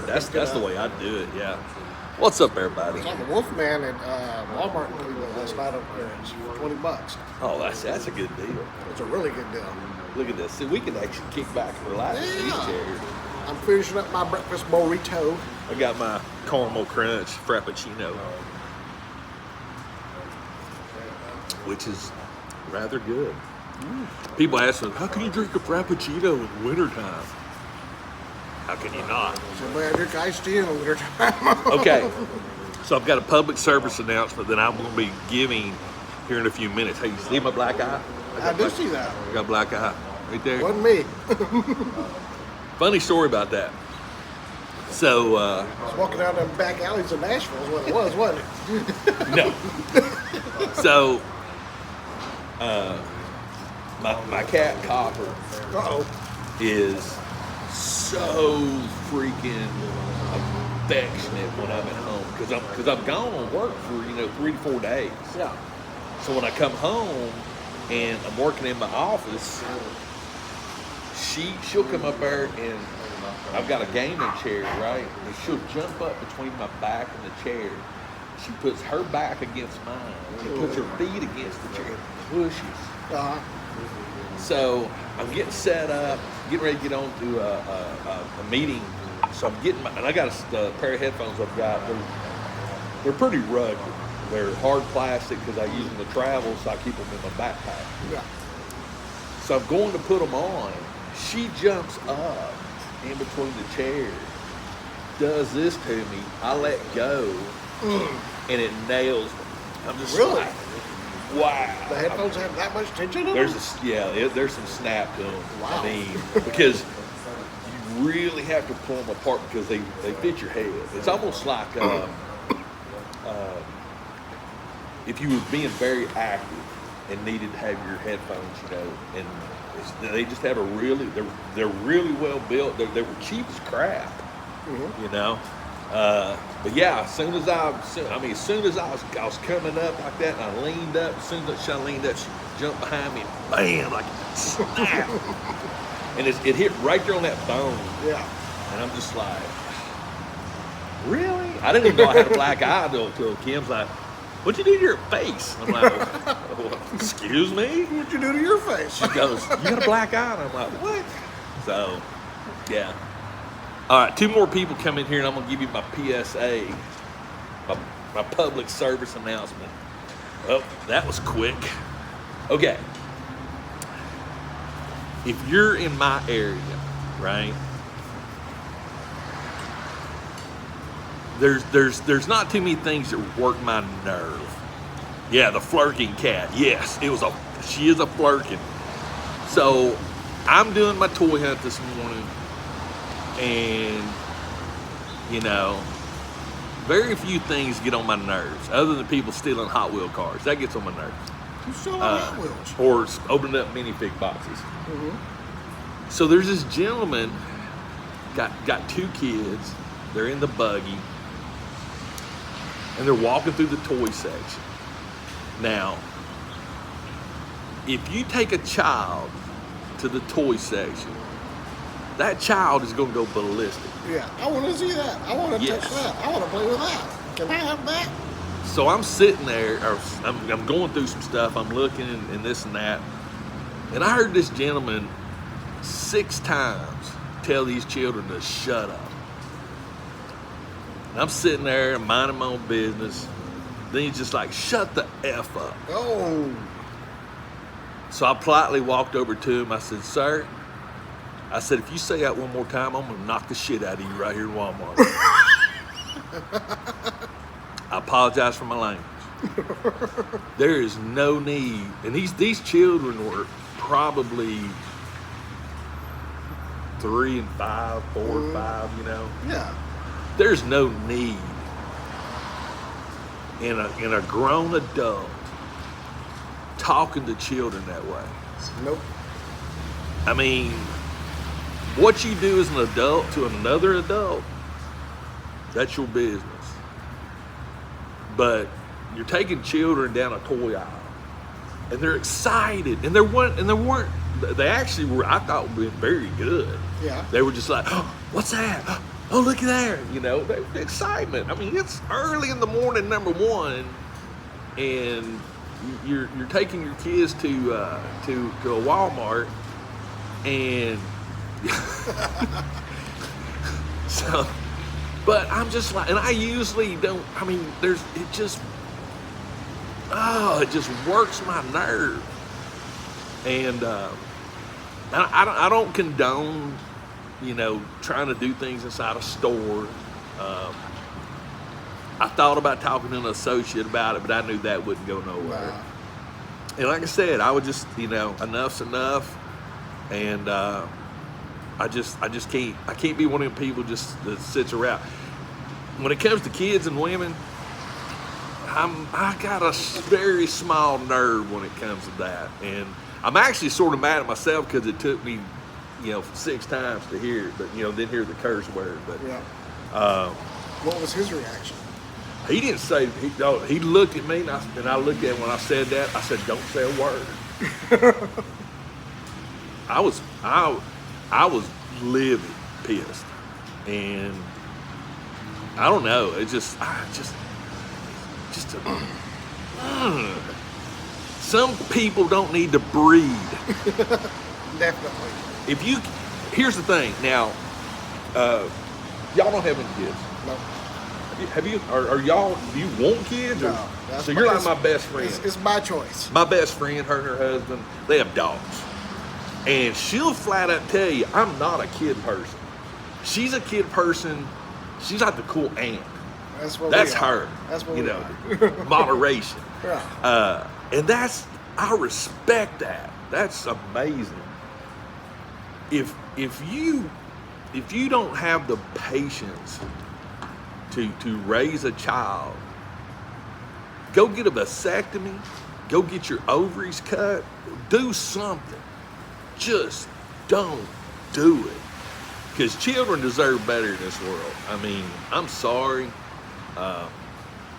That's the way I do it. Yeah. What's up, everybody? I saw the Wolfman at Walmart in Cleveland last night on clearance for $20. Oh, that's a good deal. It's a really good deal. Look at this. See, we can actually kick back and relax in these chairs. I'm finishing up my breakfast burrito. I got my caramel crunch frappuccino, which is rather good. People ask me, how can you drink a frappuccino in wintertime? How can you not? Somebody drink iced tea in the wintertime. Okay, so I've got a public service announcement that I'm going to be giving here in a few minutes. Hey, you see my black eye? I do see that. I got a black eye right there. Wasn't me. Funny story about that. So, I was walking down them back alleys of Nashville is what it was, wasn't it? no. So, my cat Copper is so freaking affectionate when I'm at home because I'm gone on work for 3 to 4 days. Yeah. So when I come home and I'm working in my office, she'll come up there and I've got a gaming chair, right? And she'll jump up between my back and the chair. She puts her back against mine. She puts her feet against the chair and pushes. Uh-huh. So I'm getting set up, getting ready to get on to a meeting. So I'm getting and I got a pair of headphones I've got. They're pretty rugged. They're hard plastic because I use them to travel, so I keep them in my backpack. Yeah. So I'm going to put them on. She jumps up in between the chairs, does this to me. I let go, and it nails me. I'm just Really? like, wow. The headphones have that much tension in them? There's some snap to them. Wow. I mean, because you really have to pull them apart because they fit your head. It's almost like if you were being very active and needed to have your headphones, and they just have they're really well built. They were cheap as crap, But yeah, as soon as I was coming up like that, and I leaned up. As soon as she leaned up, she jumped behind me, and bam, like snap, and it hit right there on that bone. Yeah. And I'm just like, really? I didn't even know I had a black eye until Kim's like, what'd you do to your face? I'm like, well, excuse me? What'd you do to your face? She goes, you got a black eye? And I'm like, what? So, yeah. All right, 2 more people come in here, and I'm going to give you my PSA, my public service announcement. Oh, that was quick. Okay. If you're in my area, right, there's not too many things that work my nerve. Yeah, the flirking cat. Yes, she is a flirking. So I'm doing my toy hunt this morning, and very few things get on my nerves other than people stealing Hot Wheel cars. That gets on my nerves. You still on Hot Wheels? Or opening up minifig boxes. Mm-hmm. So there's this gentleman got 2 kids. They're in the buggy. And they're walking through the toy section. Now, if you take a child to the toy section, that child is going to go ballistic. Yeah, I want to see that. I want to touch that. I want to play with that. Can I have that? So I'm sitting there, I'm going through some stuff, I'm looking and this and that, and I heard this gentleman 6 times tell these children to shut up. And I'm sitting there minding my own business. Then he's just like, shut the F up. Oh. So I politely walked over to him. I said, sir, if you say that one more time, I'm going to knock the shit out of you right here in Walmart. I apologize for my language. There is no need. And these children were probably 3 and 5, 4 and 5, Yeah. There's no need in a grown adult talking to children that way. Nope. I mean, what you do as an adult to another adult, that's your business. But you're taking children down a toy aisle, and they're excited, and they actually were, I thought, were very good. Yeah. They were just like, oh, what's that? oh, look at there, you know, the excitement. I mean, it's early in the morning, number one, and you're taking your kids to a Walmart, and so, but I'm just like, and I usually don't. I mean, it just works my nerve, and I don't condone, you know, trying to do things inside a store. I thought about talking to an associate about it, but I knew that wouldn't go nowhere. Wow. And like I said, I would just, you know, enough's enough, and I can't be one of them people just that sits around. When it comes to kids and women, I got a very small nerve when it comes to that, and I'm actually sort of mad at myself because it took me, you know, 6 times to hear it, but you know, didn't hear the curse word. But yeah. What was his reaction? he didn't say. He looked at me, and I looked at him when I said that. I said, "Don't say a word." I was livid, pissed, and I don't know. Some people don't need to breed. Definitely. Here's the thing. Now, y'all don't have any kids. No. Have you? Are y'all? Do you want kids? Or, No. So you're like my best friend. It's my choice. My best friend, her and her husband, they have dogs. And she'll flat out tell you, I'm not a kid person. She's a kid person. She's like the cool aunt. That's her. That's what you we know, are. moderation. Yeah. And I respect that. That's amazing. If you don't have the patience to raise a child, go get a vasectomy, go get your ovaries cut, do something. Just don't do it. Because children deserve better in this world. I mean, I'm sorry.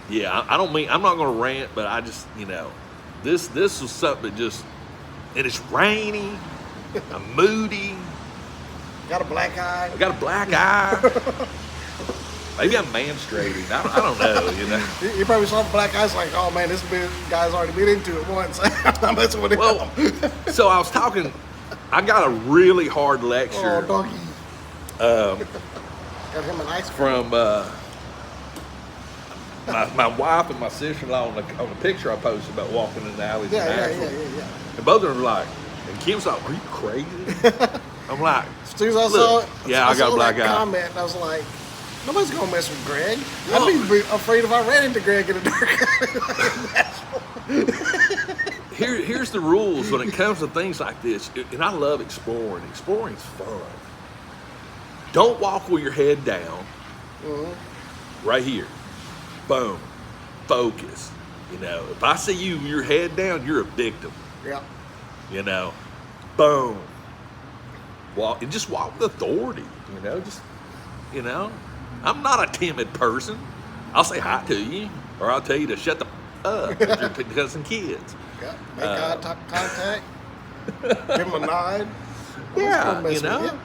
Yeah, I'm not going to rant, but I just, you know, this was something that just, and it's rainy, I'm moody. Got a black eye. I got a black eye. Maybe I'm menstruating. I don't know, you know. You probably saw the black eyes like, oh man, this guy's already been into it once. I'm messing with him. Well, so I was talking, I got a really hard lecture. Oh, doggy. Got him an ice cream. From my wife and my sister-in-law on the picture I posted about walking in the alleys in Nashville. Yeah. And both of them were like, and Kim's like, are you crazy? I'm like, As soon as I saw it, yeah, I got a black eye. Comment, and I was like, nobody's gonna mess with Greg. I'd be afraid if I ran into Greg in a dark alley. Here's the rules when it comes to things like this, and I love exploring. Exploring's fun. Don't walk with your head down. Mm-hmm. Right here. Boom. Focus. You know, if I see you, your head down, you're a victim. Yeah. You know, boom. Walk and just walk with authority. You know, I'm not a timid person. I'll say hi to you, or I'll tell you to shut the up if you're discussing kids. Yeah. Make eye contact. Give him a nod. Yeah, you know.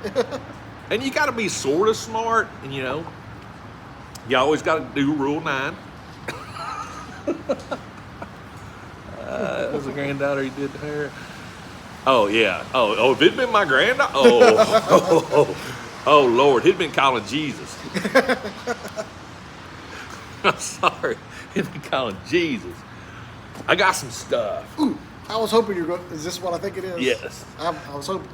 And you got to be sort of smart, and you know, you always got to do Rule 9. That was a granddaughter he did to her. Oh yeah. Oh, if it'd been my granddaughter. Oh Lord, he'd been calling Jesus. I'm sorry, he'd been calling Jesus. I got some stuff. Ooh, I was hoping you're going. Is this what I think it is? Yes. I was hoping.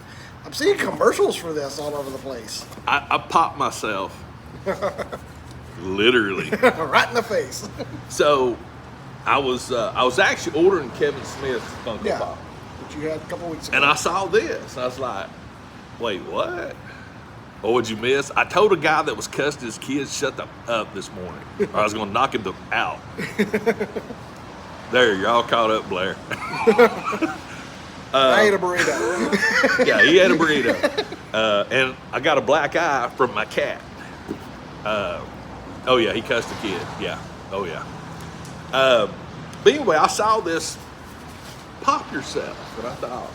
I'm seeing commercials for this all over the place. I popped myself. Literally. Right in the face. So, I was actually ordering Kevin Smith's Funko Pop. Which you had a couple weeks ago. And I saw this. I was like, wait, what? What would you miss? I told a guy that was cussing his kids, shut the up this morning, or I was going to knock him out. There, you're all caught up, Blair. I ate a burrito. Yeah, he had a burrito. And I got a black eye from my cat. Oh, yeah, he cussed a kid. Yeah. Oh, yeah. But anyway, I saw this pop yourself, and I thought,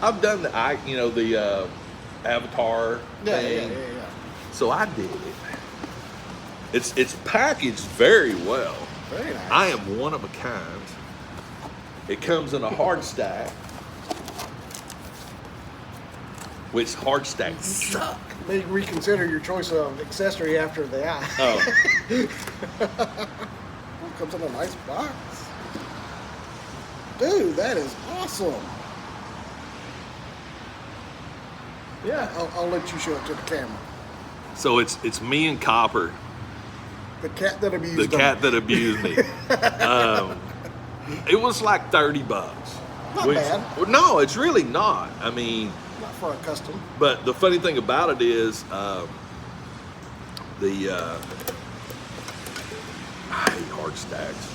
I've done the Avatar thing. Yeah. So I did it. It's packaged very well. Very nice. I am one of a kind. It comes in a hard stack, which hard stacks suck. May reconsider your choice of accessory after the eye. Oh, Oh, comes in a nice box. Dude, that is awesome. yeah. I'll let you show it to the camera. So it's me and Copper, The cat that abused the him. cat that abused me. It was like $30. Not bad. Well, no, it's really not. I mean, Not for a custom. but the funny thing about it is, I hate hard stacks.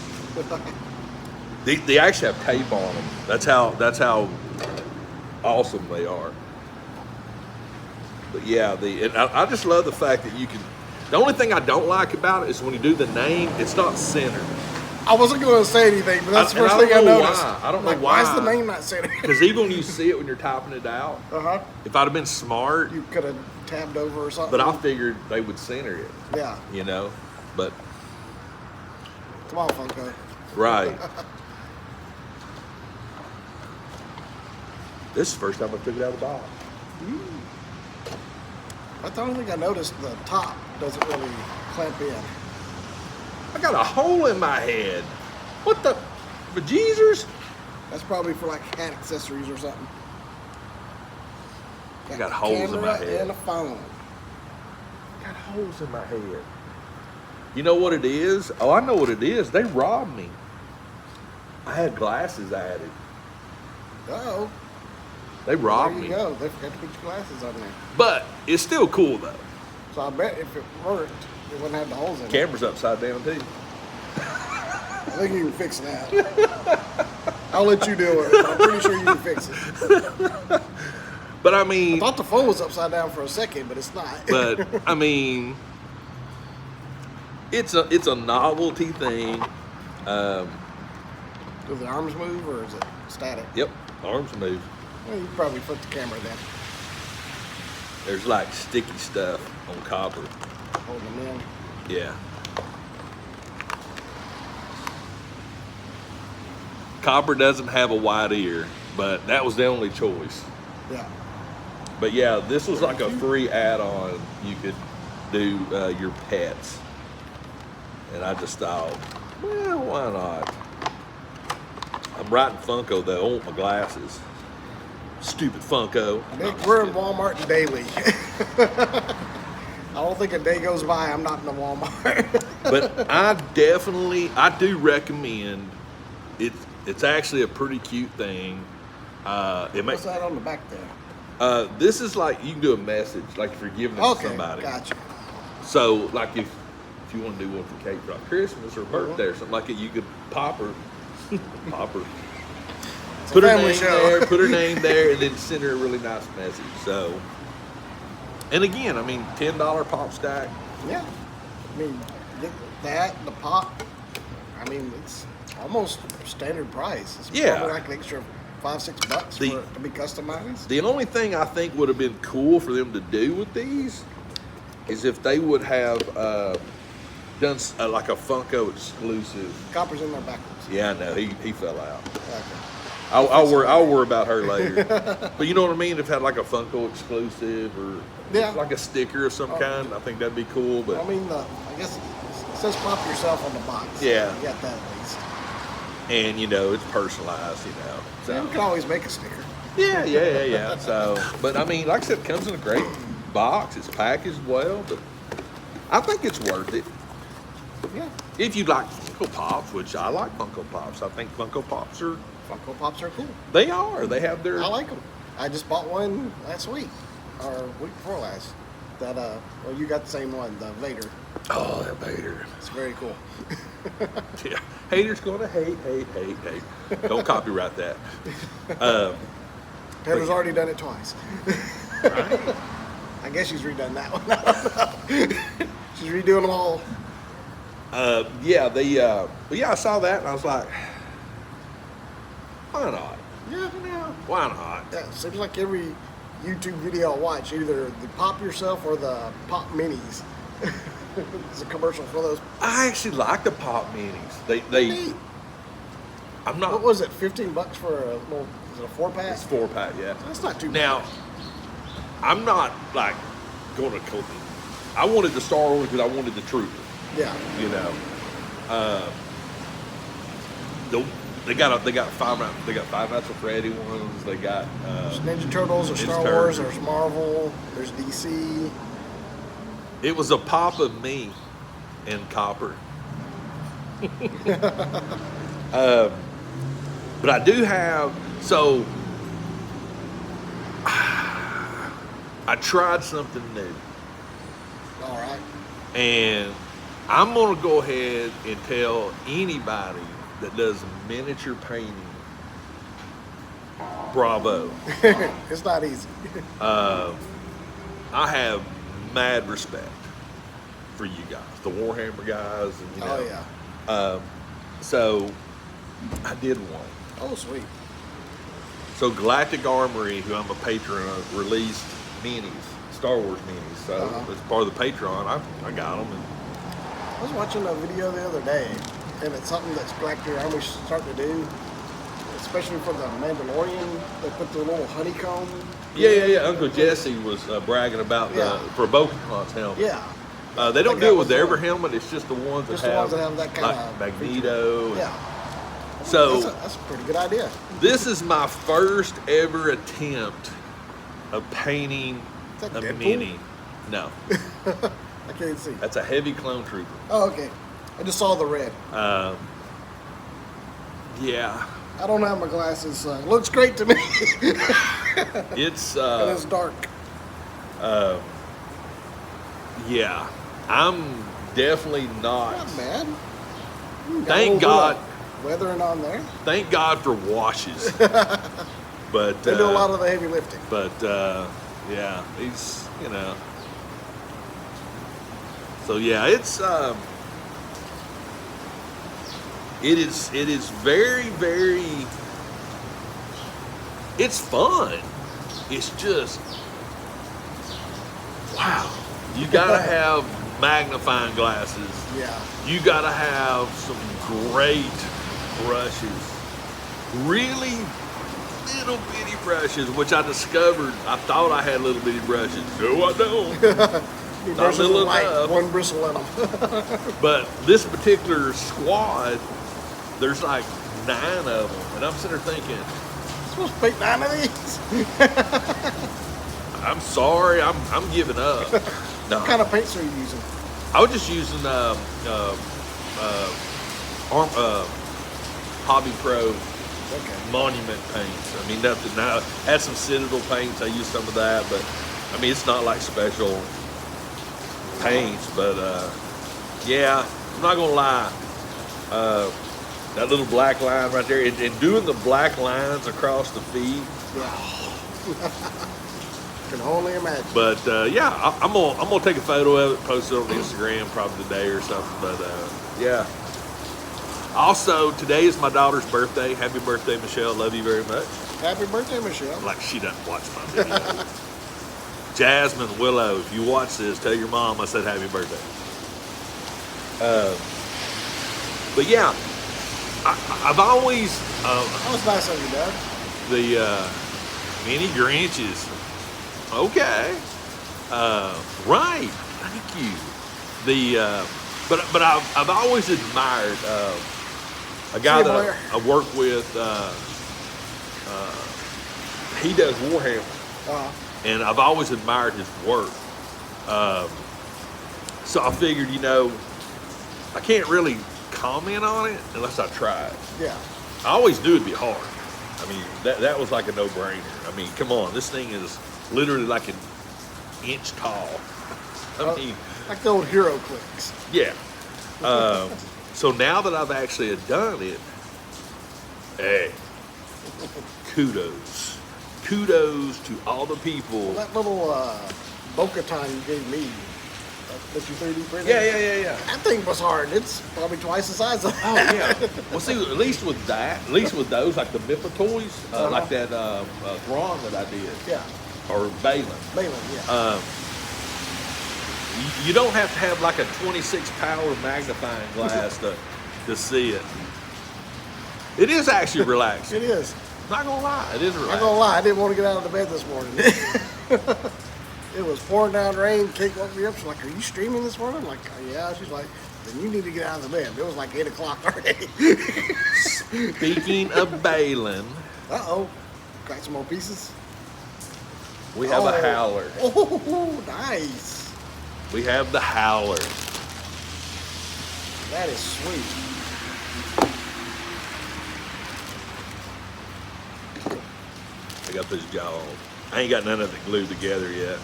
They actually have tape on them. That's how awesome they are. But yeah, and I just love the fact that you can. The only thing I don't like about it is when you do the name, it's not centered. I wasn't going to say anything, but that's the first thing I don't know noticed. why. I don't know Like, why. Why is the name not centered? Because even when you see it when you're typing it out, if I'd have been smart, You could have tabbed over or something. but I figured they would center it, Yeah. you know. But Come on, Funko. right. This is the first time I took it out of the box. That's the only thing I noticed. The top doesn't really clamp in. I got a hole in my head. What the bejesus? That's probably for like hat accessories or something. I got the holes in my camera head. and a phone. I got holes in my head. You know what it is? Oh, I know what it is. They robbed me. I had glasses added. Uh-oh. They robbed There you me. go. They forgot to put your glasses on there. But it's still cool though. So I bet if it worked, it wouldn't have the holes in it. Camera's upside down too. I think you can fix that. I'll let you do it. But I'm pretty sure you can fix it. But I I mean, thought the phone was upside down for a second, but it's not. but I mean, it's a novelty thing. Do the arms move or is it static? Yep, arms move. Well, you probably flip the camera then. There's like sticky stuff on copper. Holding them in. Yeah. Copper doesn't have a wide ear, but that was the only choice. Yeah. But yeah, this was like a free add-on. You could do your pets. And I just thought, well, why not? I'm writing Funko though. I want my glasses. Stupid Funko. Nick, we're in Walmart daily. I don't think a day goes by I'm not in the Walmart. But I do recommend it. It's actually a pretty cute thing. What's that on the back there? This is like you can do a message, like if you're giving it to Okay, somebody. gotcha. So like if you want to do one for Kate for like Christmas or birthday or something like that, you could pop her, It's put a her family name show. there, put her name there, and then send her a really nice message. So, and again, I mean, $10 pop stack. Yeah. I mean, get that, the pop. I mean, it's almost standard price. It's Yeah. probably like an extra $5-6 The- for it to be customized. The only thing I think would have been cool for them to do with these is if they would have done like a Funko exclusive. Copper's in there backwards. Yeah, I know he fell out. Okay. I'll worry about her later. But you know what I mean? If it had like a Funko exclusive or Yeah. like a sticker of some kind, I think that'd be cool. But I mean, I guess it says pop yourself on the box. Yeah. You got that at least. and you know it's personalized, you know. Yeah, So you can always make a sticker. yeah. So, but I mean, like I said, it comes in a great box. It's packaged well, but I think it's worth it. Yeah. If you like Funko Pops, which I like Funko Pops, I think Funko Pops are, Funko Pops are cool. they are. They have their, I like them. I just bought one last week, or week before last. That well, you got the same one, the Vader. oh, that Vader. It's very cool. Yeah. Haters gonna hate. Don't copyright that. Heather's already done it twice. Right? I guess she's redone that one. I don't know. She's redoing them all. But yeah, I saw that and I was like, why not? Yeah. Why not? Yeah, it seems like every YouTube video I watch, either the Pop Yourself or the Pop Minis. It's a commercial for those. I actually like the Pop Minis. They Neat. I'm not. What was it? $15 for a little? Is it a 4-pack? It's 4-pack, yeah. That's not too Now, bad. I'm not like going to cook. I wanted the Star Wars because I wanted the Trooper. Yeah. You know, they got Five Nights at Freddy ones. They got There's Ninja Turtles, there's Ninja Star Turtles. Wars, there's Marvel, there's DC. It was a pop of me in copper. But I do have, so I tried something new. All right. And I'm going to go ahead and tell anybody that does miniature painting, bravo. It's not easy. I have mad respect for you guys, the Warhammer guys, and you know. Oh, yeah. So I did one. Oh, sweet. So Galactic Armory, who I'm a patron of, released minis, Star Wars minis. So as part of the Patreon, I got them. And I was watching a video the other day, and it's something that's Galactic Army starting to do, especially for the Mandalorian. They put the little honeycomb. yeah. Uncle Jesse was bragging about Yeah. for Bo-Katan's helmet. Yeah. They don't Like do that it with was every the- helmet. It's just the ones that Just the ones that have that kind like of Magneto. and- Yeah. So That's a pretty good idea. this is my first ever attempt of painting Is that a Deadpool? mini. No, I can't see. that's a heavy clone trooper. Oh, okay. I just saw the red. Yeah, I don't have my glasses. So it looks great to me. it's And it's dark. yeah. I'm definitely not. Not bad. Got a Thank little bit God. of weathering on there. Thank God for washes. But They do a lot of the heavy lifting. But yeah, he's So yeah, it's it is very, very. It's fun. It's just wow. You gotta have magnifying glasses. Yeah. You gotta have some great brushes. Really little bitty brushes, which I discovered. I thought I had little bitty brushes. No, I don't. Your Not brushes little are light, enough. one bristle in them. But this particular squad, there's like 9 of them, and I'm sitting there thinking, Supposed to pick 9 of these? I'm sorry, I'm giving up. No, What kind of paints are you using? I was just using Hobby Pro Okay. Monument paints. I mean, nothing. Now, I had some Citadel paints. I used some of that, but I mean, it's not like special paints. But yeah, I'm not gonna lie. That little black line right there, and doing the black lines across the feet. Yeah. Can only imagine. But yeah, I'm gonna take a photo of it, post it on Instagram probably today or something. But yeah. Also, today is my daughter's birthday. Happy birthday, Michelle. Love you very much. Happy birthday, Michelle. Like she doesn't watch my video. Jasmine Willow, if you watch this, tell your mom I said happy birthday. But yeah, I've always That was nice of you, Dad. the mini Grinches. Okay, right. Thank you. The but I've always admired a guy See you, that Blair. I work with. He does Warhammer. And I've always admired his work. So I figured, I can't really comment on it unless I try it. Yeah. I always knew it'd be hard. I mean, that was like a no-brainer. I mean, come on, this thing is literally like an inch tall. I mean, Like the old hero clicks. yeah. So now that I've actually done it, hey, kudos. Kudos to all the people. That little Bo-Katan you gave me, that you 3D printed. Yeah. That thing was hard. It's probably twice the size of Oh yeah. Well, see, at least with those, like the Mippa toys, like that Thrawn that I did. Yeah. or Balin. Balin, yeah. You don't have to have like a 26 power magnifying glass to see it. It is actually relaxing. It is. Not gonna lie, it is relaxing. Not gonna lie, I didn't want to get out of the bed this morning. It was pouring down rain. Kate woke me up. She's like, "Are you streaming this morning?" I'm like, "Yeah." She's like, "Then you need to get out of the bed." It was like 8 o'clock already. Speaking of Balin, Uh-oh. Got some more pieces? we have a howler. Oh, nice. We have the howler. That is sweet. I got this jaw. I ain't got none of it glued together yet.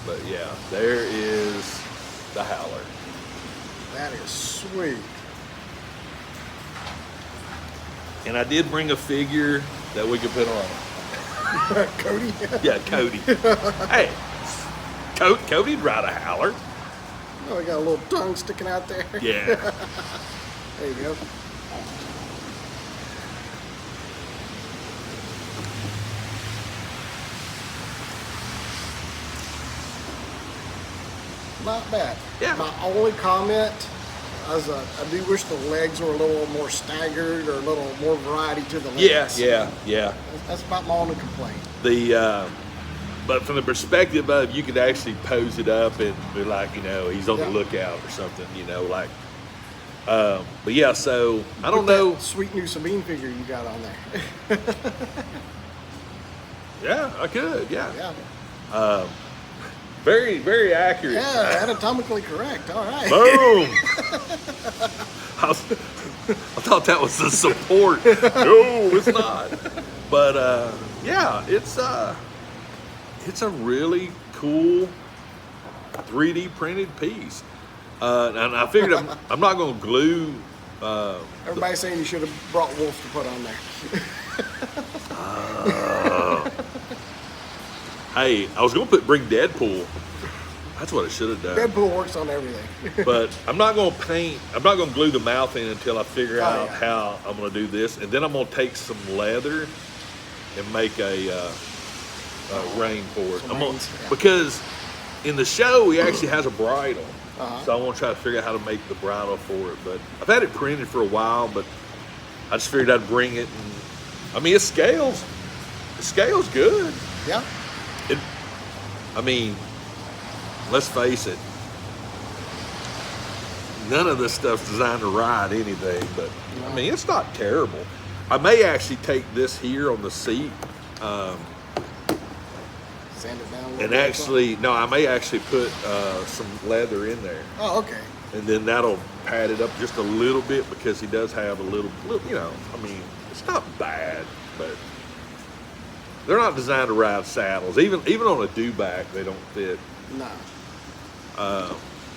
But yeah, there is the howler. That is sweet. And I did bring a figure that we could put on. Cody? Yeah, Cody. Hey, Cody'd ride a howler. Oh, I got a little tongue sticking out there. Yeah. There you go. Not bad. Yeah. My only comment is I do wish the legs were a little more staggered or a little more variety to the legs. Yeah. That's about my only complaint. But from the perspective of you could actually pose it up and be like, he's on the lookout or something, like. But yeah, so I don't know. That sweet new Sabine figure you got on there. Yeah, I could. Yeah. Yeah. Very, very accurate. Yeah, anatomically correct. All right. Boom. I thought that was the support. No, it's not. But yeah, it's a really cool 3D printed piece. And I figured I'm not going to glue. Everybody's saying you should have brought Wolf to put on there. Hey, I was going to bring Deadpool. That's what I should have done. Deadpool works on everything. But I'm not going to glue the mouth in until I figure out how I'm going to do this. And then I'm going to take some leather and make a rein for it. Because in the show, he actually has a bridle. So I want to try to figure out how to make the bridle for it. But I've had it printed for a while, but I just figured I'd bring it. And it scales. It scales good. Yeah. Let's face it. None of this stuff's designed to ride anything, but it's not terrible. I may actually take this here on the seat. Sand it down a little And bit. actually, no, I may actually put some leather in there. Oh, okay. And then that'll pad it up just a little bit because he does have a little, it's not bad, but they're not designed to ride saddles. Even on a do-back, they don't fit. No.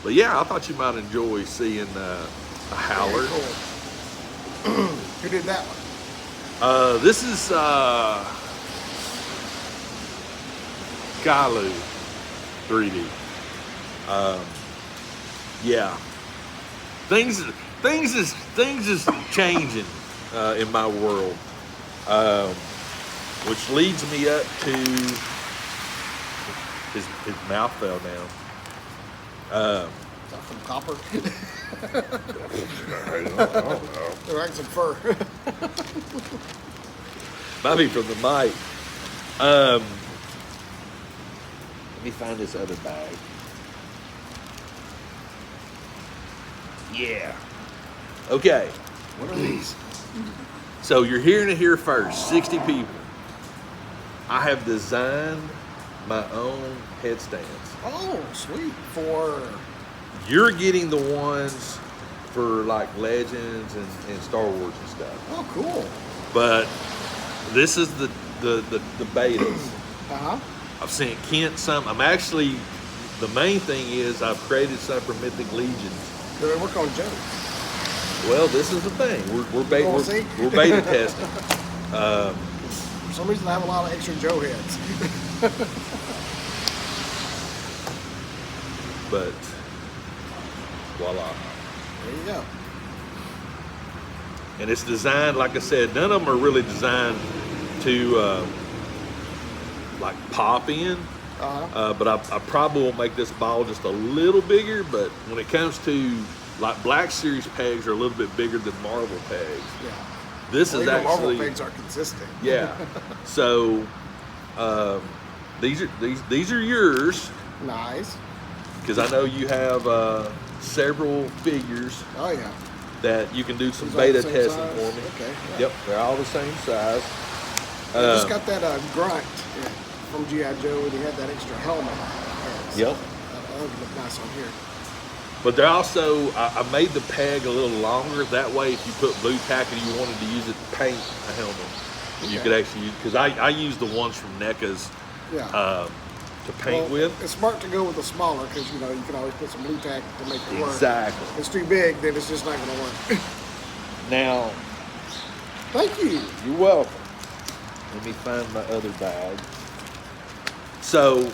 But yeah, I thought you might enjoy seeing a howler. Very cool. Who did that one? This is Kalu 3D. Yeah, things is changing in my world, which leads me up to his mouth fell down. Is that from copper? I don't know. They're like some fur. Might be from the mic. Let me find this other bag. Yeah. Okay. What are these? So you're hearing it here first. 60 people. I have designed my own headstands. Oh, sweet. For You're getting the ones for like Legends and Star Wars and stuff. oh, cool. But this is the betas. Uh-huh. I've sent Kent some. The main thing is I've created some for Mythic Legions. Do they work on Joe? Well, this is the thing. We're beta testing. For some reason, I have a lot of extra Joe heads. But voila. There you go. and it's designed, like I said, none of them are really designed to like pop in. But I probably will make this ball just a little bigger. But when it comes to like Black Series pegs are a little bit bigger than Marvel pegs. Yeah. This is actually Marvel pegs are consistent. Yeah. So these are yours. Nice. Because I know you have several figures. Oh yeah. That you can do some These beta all the same testing size? for me. Okay. Yeah. Yep, they're all the same size. I just got that grunt from G.I. Joe, and he had that extra helmet. Yep. That would look nice on here. But they're also, I made the peg a little longer. That way, if you put blue tack and you wanted to use it to paint a helmet, you could actually use, because I use the ones from NECA's to paint with. It's smart to go with the smaller, because you can always put some blue tack to make it work. Exactly. If it's too big, then it's just not going to work. Now, thank you. You're welcome. Let me find my other bag. So,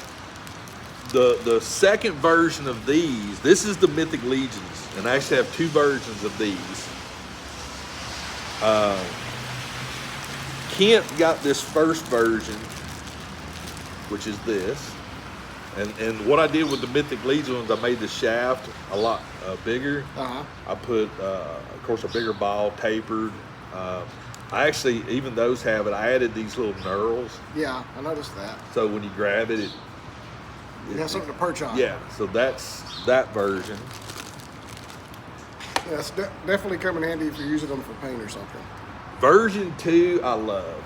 the second version of these, this is the Mythic Legions, and I actually have two versions of these. Kent got this first version, which is this. And what I did with the Mythic Legions, I made the shaft a lot bigger. I put, of course, a bigger ball, tapered. I actually, even those have it. I added these little knurls. Yeah, I noticed that. So when you grab it, it has something to perch on. Yeah, so that's that version. Yeah, it's definitely come in handy if you're using them for paint or something. Version 2, I love.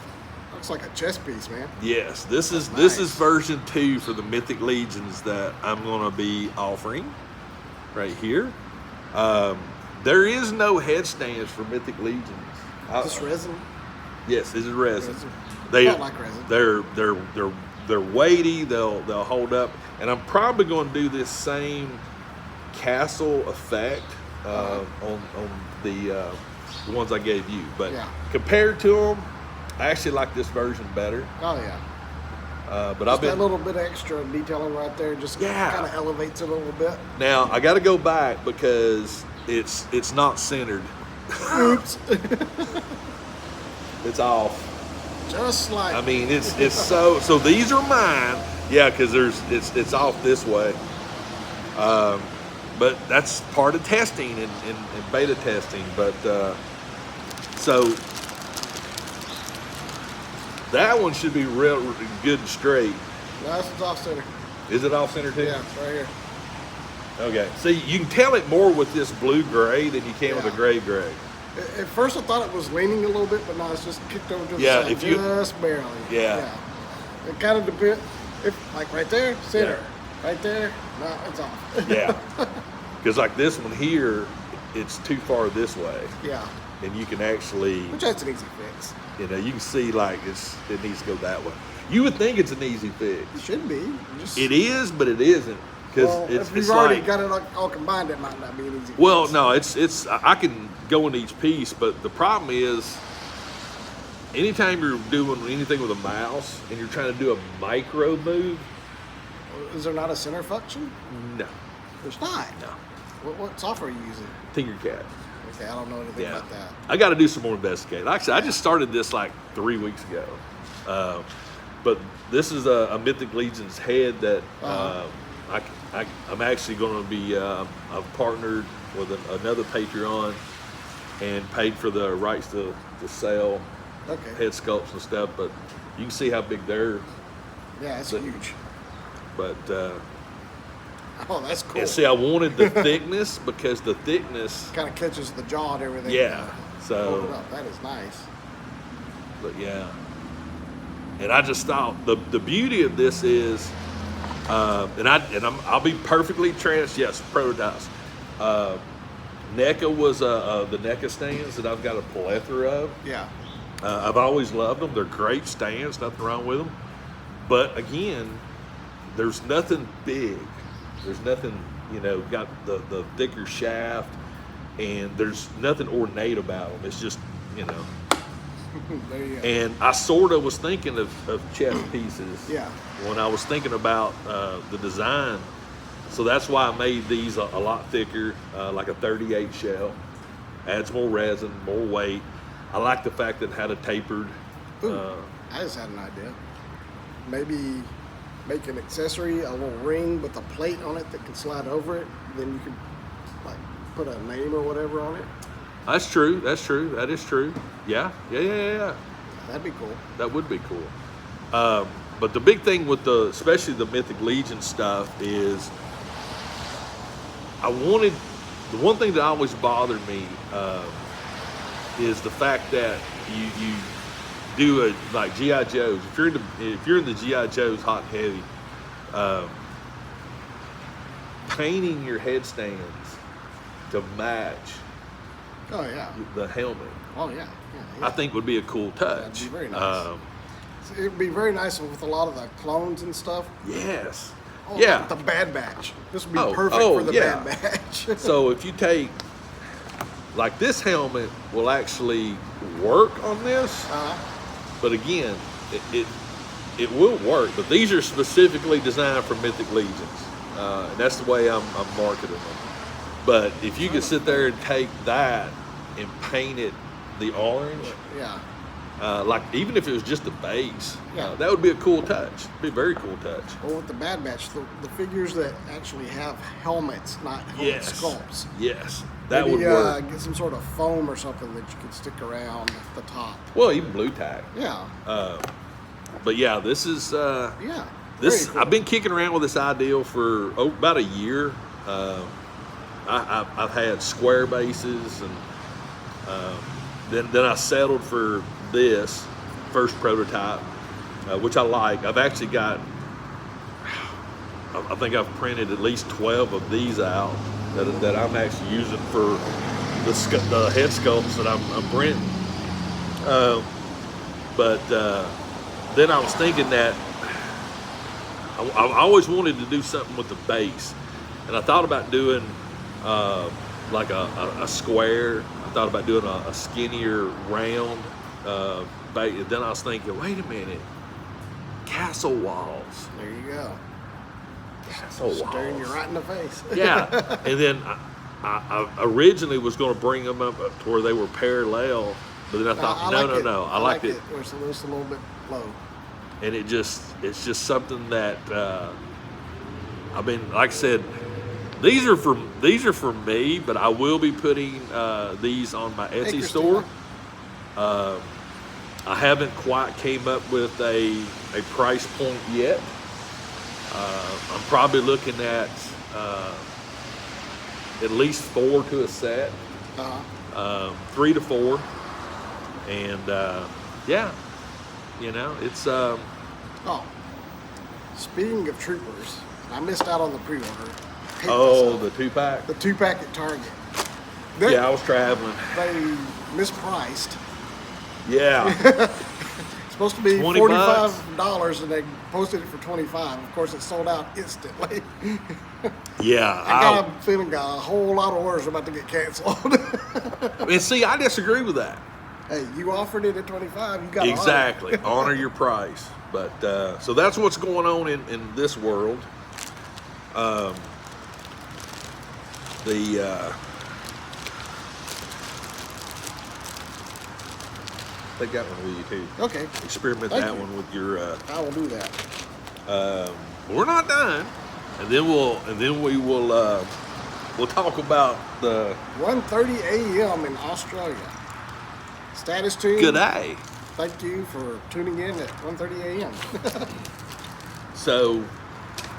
Looks like a chess piece, man. Yes, this is version 2 for the Mythic Legions that I'm going to be offering right here. There is no headstands for Mythic Legions. Is this resin? Yes, this is resin. I don't like resin. They're weighty. They'll hold up, and I'm probably going to do this same castle effect on the ones I gave you. But compared to them, I actually like this version better. Oh yeah. But just I've been that little bit of extra detailing right there, just kind of elevates it a little bit. Now I got to go back because it's not centered. Oops. It's off. Just like. I mean, it's so these are mine. Yeah, because it's off this way. But that's part of testing and beta testing. But so that one should be real good and straight. No, this is off center. Is it off center too? Yeah, right here. Okay. See, you can tell it more with this blue gray than you can with a gray. At first, I thought it was leaning a little bit, but now it's just kicked over to the side, just barely. Yeah. It kind of depends. If like right there, center. Yeah. Right there, no, it's off. Yeah. Because like this one here, it's too far this way. Yeah. And you can actually, which that's an easy fix. You know, you can see like it needs to go that way. You would think it's an easy fix. It should be. It is, but it isn't. Because if you've already got it all combined, it might not be an easy well, fix. no, it's I can go into each piece, but the problem is anytime you're doing anything with a mouse and you're trying to do a micro move. Is there not a center function? No. There's not? No. What software are you using? Tinkercad. Okay, I don't know anything about that. I got to do some more investigating. Actually, I just started this like 3 weeks ago. But this is a Mythic Legion's head that I'm actually going to be, I've partnered with another Patreon and paid for the rights to sell head sculpts and stuff. But you can see how big they're. Yeah, it's huge. But oh, that's cool. And see, I wanted the thickness because the thickness kind of catches the jaw and everything. Yeah, so hold it up. That is nice. But yeah, and I just thought the beauty of this is, I'll be perfectly yes, prototypes. NECA was the NECA stands that I've got a plethora of. Yeah. I've always loved them. They're great stands, nothing wrong with them. But again, there's nothing big. There's nothing, got the thicker shaft, and there's nothing ornate about them. It's just, There you go. And I sort of was thinking of chess pieces when I was thinking about the design. So that's why I made these a lot thicker, like a 38 shell. Adds more resin, more weight. I like the fact that it had a tapered. Ooh, I just had an idea. Maybe make an accessory, a little ring with a plate on it that can slide over it. Then you can like put a name or whatever on it. That's true. That's true. That is true. Yeah. That'd be cool. That would be cool. But the big thing with especially the Mythic Legion stuff is the one thing that always bothered me is the fact that you do like GI Joes. If you're in the GI Joes hot and heavy, painting your headstands to match. Oh yeah. The helmet. Oh yeah. I think would be a cool touch. That'd be very nice. It'd be very nice with a lot of the clones and stuff. Yes. Oh, yeah. The Bad Batch. This would be perfect for the Bad Batch. So if you take, like this helmet will actually work on this, but again, it will work. But these are specifically designed for Mythic Legions, and that's the way I'm marketing them. But if you could sit there and take that and paint it the orange, like even if it was just the base, that would be a cool touch. It'd be a very cool touch. Well, with the Bad Batch, the figures that actually have helmets, not helmet sculpts. Yes, that Maybe, would work. Get some sort of foam or something that you could stick around the top. Well, even blue tack. Yeah. But yeah, this is this. Cool. I've been kicking around with this idea for about a year. I've had square bases, and then I settled for this first prototype, which I like. I've actually got, I think I've printed at least 12 of these out that I'm actually using for the head sculpts that I'm printing. But then I was thinking that I always wanted to do something with the base, and I thought about doing like a square. I thought about doing a skinnier round base. Then I was thinking, wait a minute, castle walls. There you go. Castle walls. Staring you right in the face. Yeah, and then I originally was going to bring them up to where they were parallel, but then I thought, no, I like it. Where it's just a little bit low. And it's just something that I've been, like I said, these are for me, but I will be putting these on my Etsy store. I haven't quite came up with a price point yet. I'm probably looking at least 4 to a set, 3 to 4, and it's. Oh, speaking of troopers, I missed out on the pre-order. The 2-pack. The 2-pack at Target. I was traveling. They mispriced. Yeah. It's supposed to be $45, and they posted it for $25. Of course, it sold out instantly. Yeah. I got a feeling a whole lot of orders about to get canceled. And see, I disagree with that. Hey, you offered it at $25. You got exactly honor your price. But so that's what's going on in this world. Take that one with you too. Okay. Experiment that one with your. I will do that. We're not done, and then we will we'll talk about the 1:30 a.m. in Australia. Status tune. Good day. Thank you for tuning in at 1:30 a.m. So,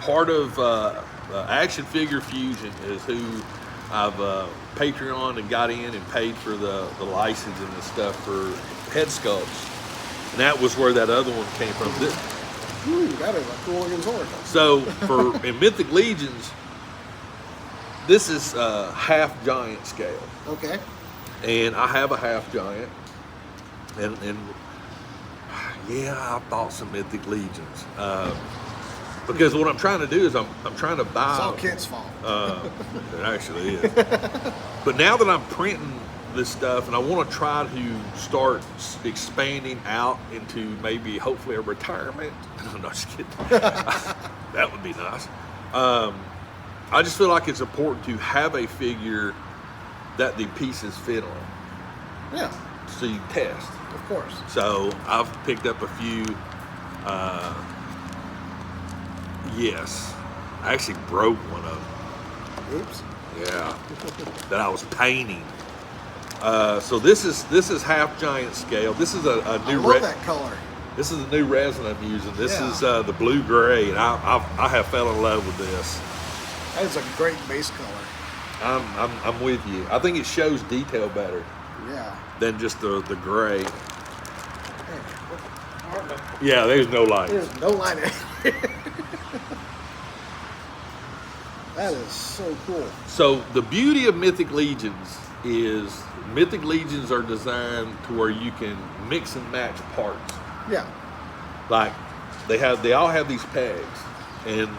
part of Action Figure Fusion is who I've Patreon and got in and paid for the license and the stuff for head sculpts, and that was where that other one came from. That is a cool looking sword. So, in Mythic Legions, this is half giant scale. Okay. And I have a half giant, and I bought some Mythic Legions because what I'm trying to do is I'm trying to buy. It's all Kent's fault. It actually is. But now that I'm printing this stuff, and I want to try to start expanding out into maybe hopefully a retirement. I'm not just kidding. That would be nice. I just feel like it's important to have a figure that the pieces fit on. Yeah, So you test. of course. So I've picked up a few. Yes, I actually broke one of them. Oops. Yeah, that I was painting. So this is half giant scale. This is a I new love that color. This is a new resin I'm using. This Yeah. is the blue gray, and I have fell in love with this. That is a great base color. I'm with you. I think it shows detail better Yeah. than just the gray. Hey, what- Yeah, there's no light. There's no light in here. That is so cool. So the beauty of Mythic Legions is Mythic Legions are designed to where you can mix and match parts. Yeah. Like they all have these pegs and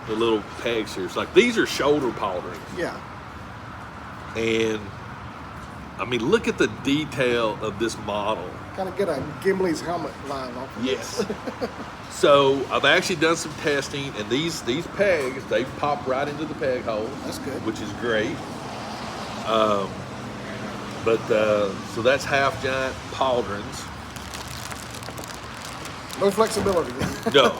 the little pegs here. It's like these are shoulder pauldrons. Yeah. And I mean, look at the detail of this model. Kind of get a Gimli's helmet vibe off of Yes. So I've actually done some testing, and these pegs, they pop right into the peg hole. That's good. Which is great. So that's half giant pauldrons. No flexibility. No.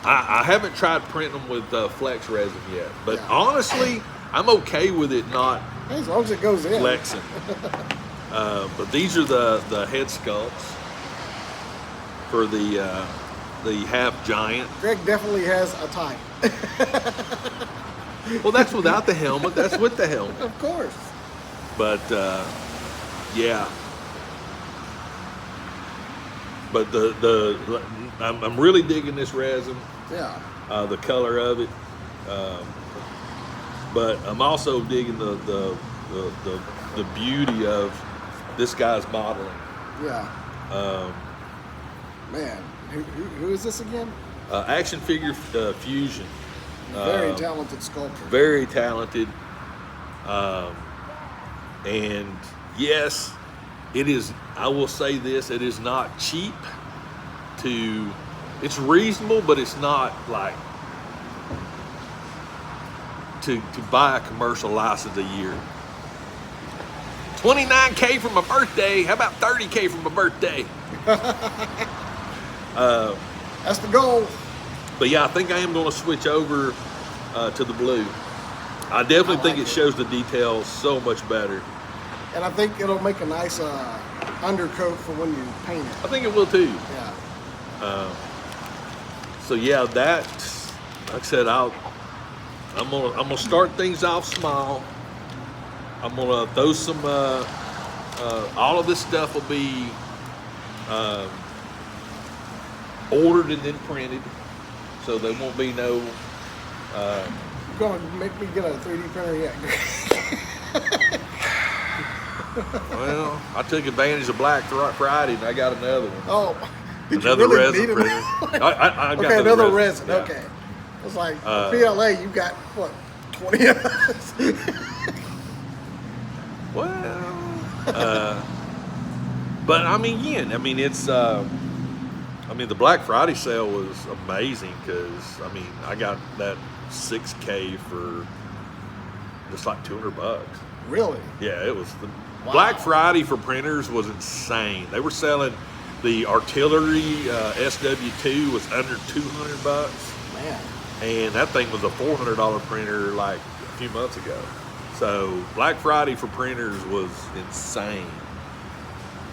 I haven't tried printing them with flex resin yet, but Yeah. honestly, I'm okay with it not As long as it goes in. flexing. But these are the head sculpts for the half giant. Greg definitely has a type. Well, that's without the helmet. That's with the helmet. Of course. But yeah. But I'm really digging this resin. Yeah. The color of it. But I'm also digging the beauty of this guy's modeling. Yeah. Man, who is this again? Action Figure Fusion. Very talented sculptor. Very talented. And yes, it is, I will say this, it is not cheap it's reasonable, but it's not like to buy a commercial license a year. $29K for my birthday. How about $30K for my birthday? That's the goal. But yeah, I think I am going to switch over to the blue. I definitely think it shows the details so much better. And I think it'll make a nice undercoat for when you paint it. I think it will too. Yeah. So yeah, that, like I said, I'm gonna start things off small. I'm gonna throw some. All of this stuff will be ordered and then printed, so there won't be no. You're gonna make me get a 3D printer yet. Well, I took advantage of Black Friday and I got another one. Oh, did Another you really resin need it? printer. I got Okay, another resin. Yeah. Okay. It's like PLA. You got what? 20 of us. Well, but I mean, again, I mean, it's, I mean, the Black Friday sale was amazing because, I mean, I got that 6K for just like $200. Really? Yeah, it was the Wow. Black Friday for printers was insane. They were selling the artillery SW2 was under $200, Man. and that thing was a $400 printer like a few months ago. So Black Friday for printers was insane.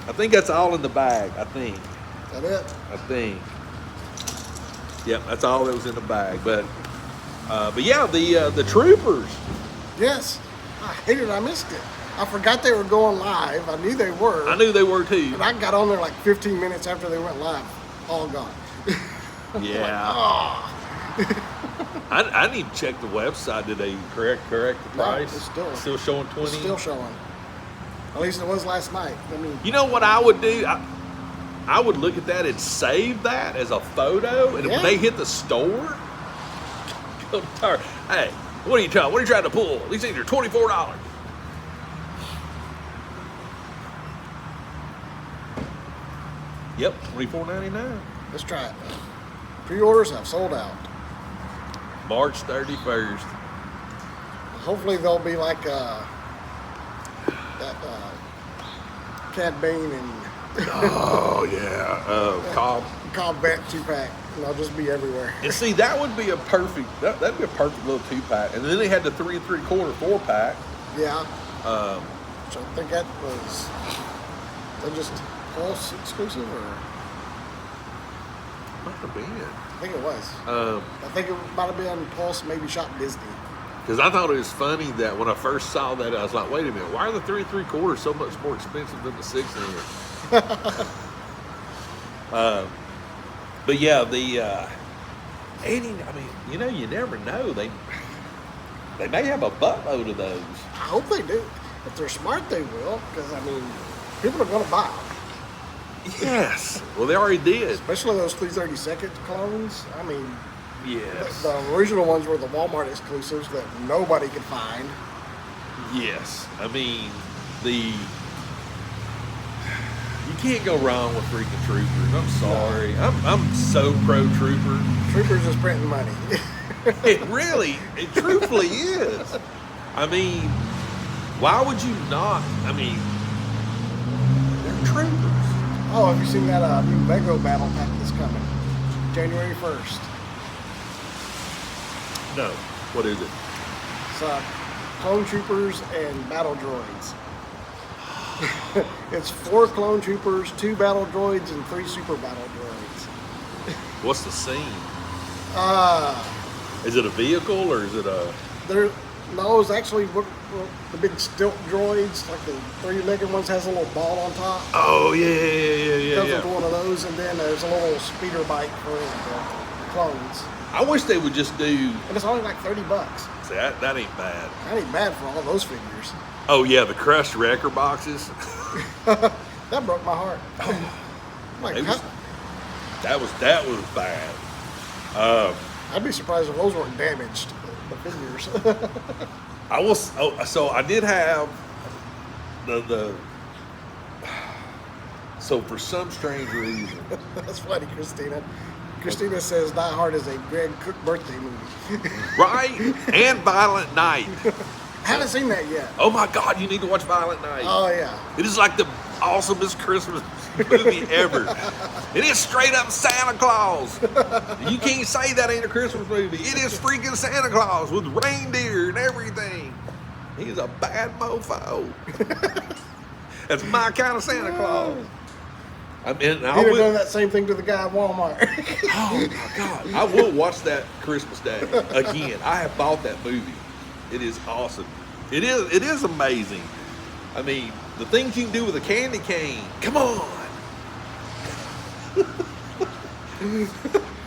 I think that's all in the bag. I think. Is that it? I think. Yep, that's all that was in the bag. But yeah, the troopers. Yes. I hated I missed it. I forgot they were going live. I knew they were. I knew they were too. And I got on there like 15 minutes after they went live. All gone. Yeah. Oh. I need to check the website. Did they correct the No, price? it's still showing 20. It's still showing. At least it was last night. I mean, You know what I would do? I would look at that and save that as a photo, and Yeah. when they hit the store, go to Target. Hey, what are you trying to pull? These things are $24. Yep, $24.99. let's try it. Pre-orders have sold out. March 31st. Hopefully they'll be like that Cad Bane and Oh yeah, Cobb. Cobb Vet 2-pack, and I'll just be everywhere. And see, that would be a perfect. That'd be a perfect little 2-pack. And then they had the 3 3/4 4-pack. Yeah. So I think that was that just Pulse exclusive, or Might have been. I think it was. I think it might have been Pulse, maybe Shop Disney. Because I thought it was funny that when I first saw that, I was like, wait a minute, why are the 3 3/4 so much more expensive than the 6-inch? But yeah, the and I mean, you know, you never know. They may have a buttload of those. I hope they do. If they're smart, they will. Because I mean, people are going to buy them. Yes. Well, they already did. Especially those 332nd clones. I mean, Yes. the original ones were the Walmart exclusives that nobody could find. Yes. I mean, you can't go wrong with freaking Troopers. I'm sorry. I'm so pro Trooper. Troopers is printing money. It truthfully is. I mean, why would you not? I mean, they're Troopers. Oh, have you seen that new Lego battle pack that's coming? January 1st. No. What is it? It's Clone Troopers and Battle Droids. It's 4 Clone Troopers, 2 Battle Droids, and 3 Super Battle Droids. What's the scene? Uh, Is it a vehicle or is it a? No, it's actually the big stilt droids, like the 3-legged ones, has a little ball on top. Oh yeah. Comes with one of those, and then there's a little speeder bike for the clones. I wish they would just do. And it's only like $30. See, that ain't bad. That ain't bad for all those figures. Oh yeah, the crushed wrecker boxes. That broke my heart. Like, that was bad. I'd be surprised if those weren't damaged, the figures. So I did have the. So for some strange reason, That's funny, Christina. Christina says Die Hard is a Greg Cook birthday movie. right? And Violent Night. Haven't seen that yet. Oh my God, you need to watch Violent Night. Oh yeah. It is like the awesomest Christmas movie ever. It is straight up Santa Claus. You can't say that ain't a Christmas movie. It is freaking Santa Claus with reindeer and everything. He's a bad mofo. That's my kind of Santa Claus. I mean, He'd have done that same thing to the guy at Walmart. Oh my God. I will watch that Christmas Day again. I have bought that movie. It is awesome. It is amazing. I mean, the things you can do with a candy cane. Come on.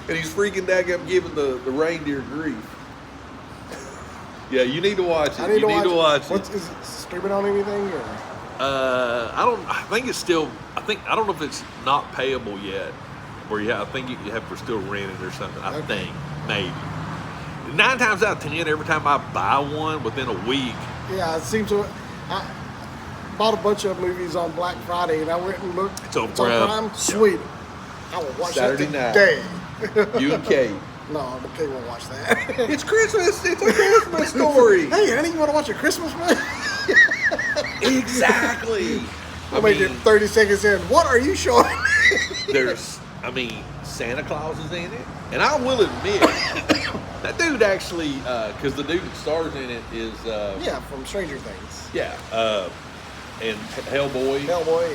And he's freaking daggum giving the reindeer grief. Yeah, you need to watch it. You need to watch it. Is it streaming on anything or? I think it's still. I don't know if it's not payable yet, or I think you have to still rent it or something. I think maybe. 9 times out of 10, every time I buy one within a week. Yeah, it seems to. I bought a bunch of movies on Black Friday, and I went and looked. It's on Prime. Sweet. I will watch Saturday that today. night. You and Kate. No, but Kate won't watch that. It's Christmas. It's a Christmas story. Hey, honey, you want to watch a Christmas movie? Exactly. I made it 30 seconds in. What are you showing me? Santa Claus is in it. And I will admit, that dude actually, because the dude that stars in it is... yeah, from Stranger Things. Yeah. And Hellboy. Hellboy,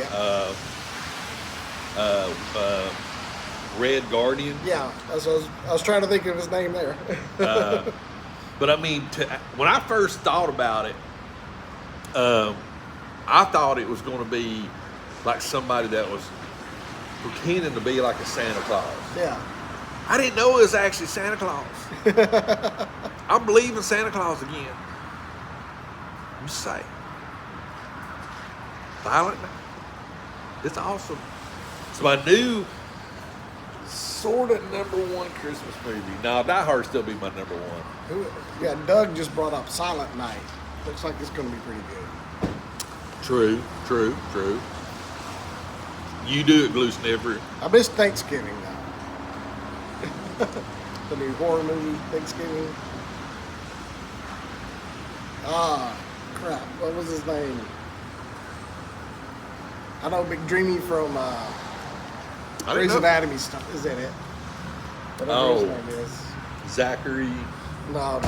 yeah. Red Guardian. Yeah, I was trying to think of his name there. But I mean, when I first thought about it, I thought it was going to be like somebody that was pretending to be like a Santa Claus. Yeah. I didn't know it was actually Santa Claus. I believe in Santa Claus again. I'm just saying. Violent Night. It's awesome. It's my new sort of #1 Christmas movie. Now, Die Hard still be my #1. Yeah, Doug just brought up Silent Night. Looks like it's going to be pretty good. True. You do it, Glue Sniffer. I miss Thanksgiving now. The new horror movie, Thanksgiving. Ah, crap. What was his name? I know Big Dreamy from I didn't Grey's know. Anatomy stuff is in it. Whatever his name is. Zachary. No.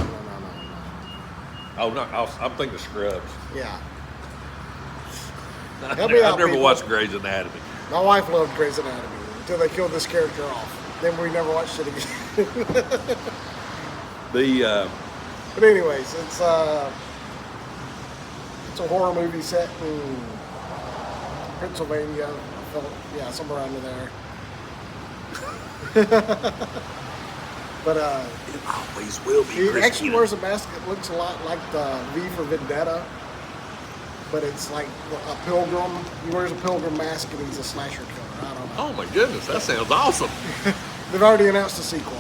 Oh, no, I'm thinking of Scrubs. Yeah. I've Help me out, never people. watched Grey's Anatomy. My wife loved Grey's Anatomy until they killed this character off. Then we never watched it again. But anyways, it's a horror movie set in Pennsylvania. Yeah, somewhere under there. But It always will be. he Christian. actually wears a mask that looks a lot like the V for Vendetta, but it's like a pilgrim. He wears a pilgrim mask and he's a slasher killer. I don't know. Oh my goodness, that sounds awesome. They've already announced a sequel.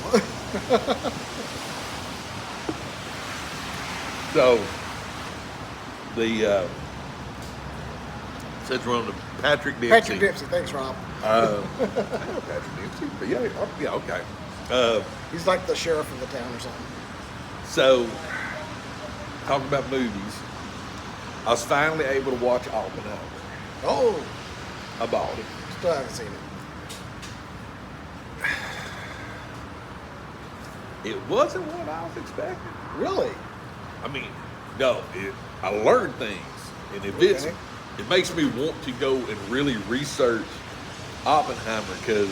So, since we're on the Patrick Dempsey. Patrick Dempsey, thanks, Rob. I know Patrick Dempsey, but yeah, okay. He's like the sheriff of the town or something. So, talking about movies, I was finally able to watch Oppenheimer. Oh, I bought it. still haven't seen it. It wasn't what I was expecting. Really? I mean, no, I learned things, and if it makes me want to go and really research Oppenheimer, because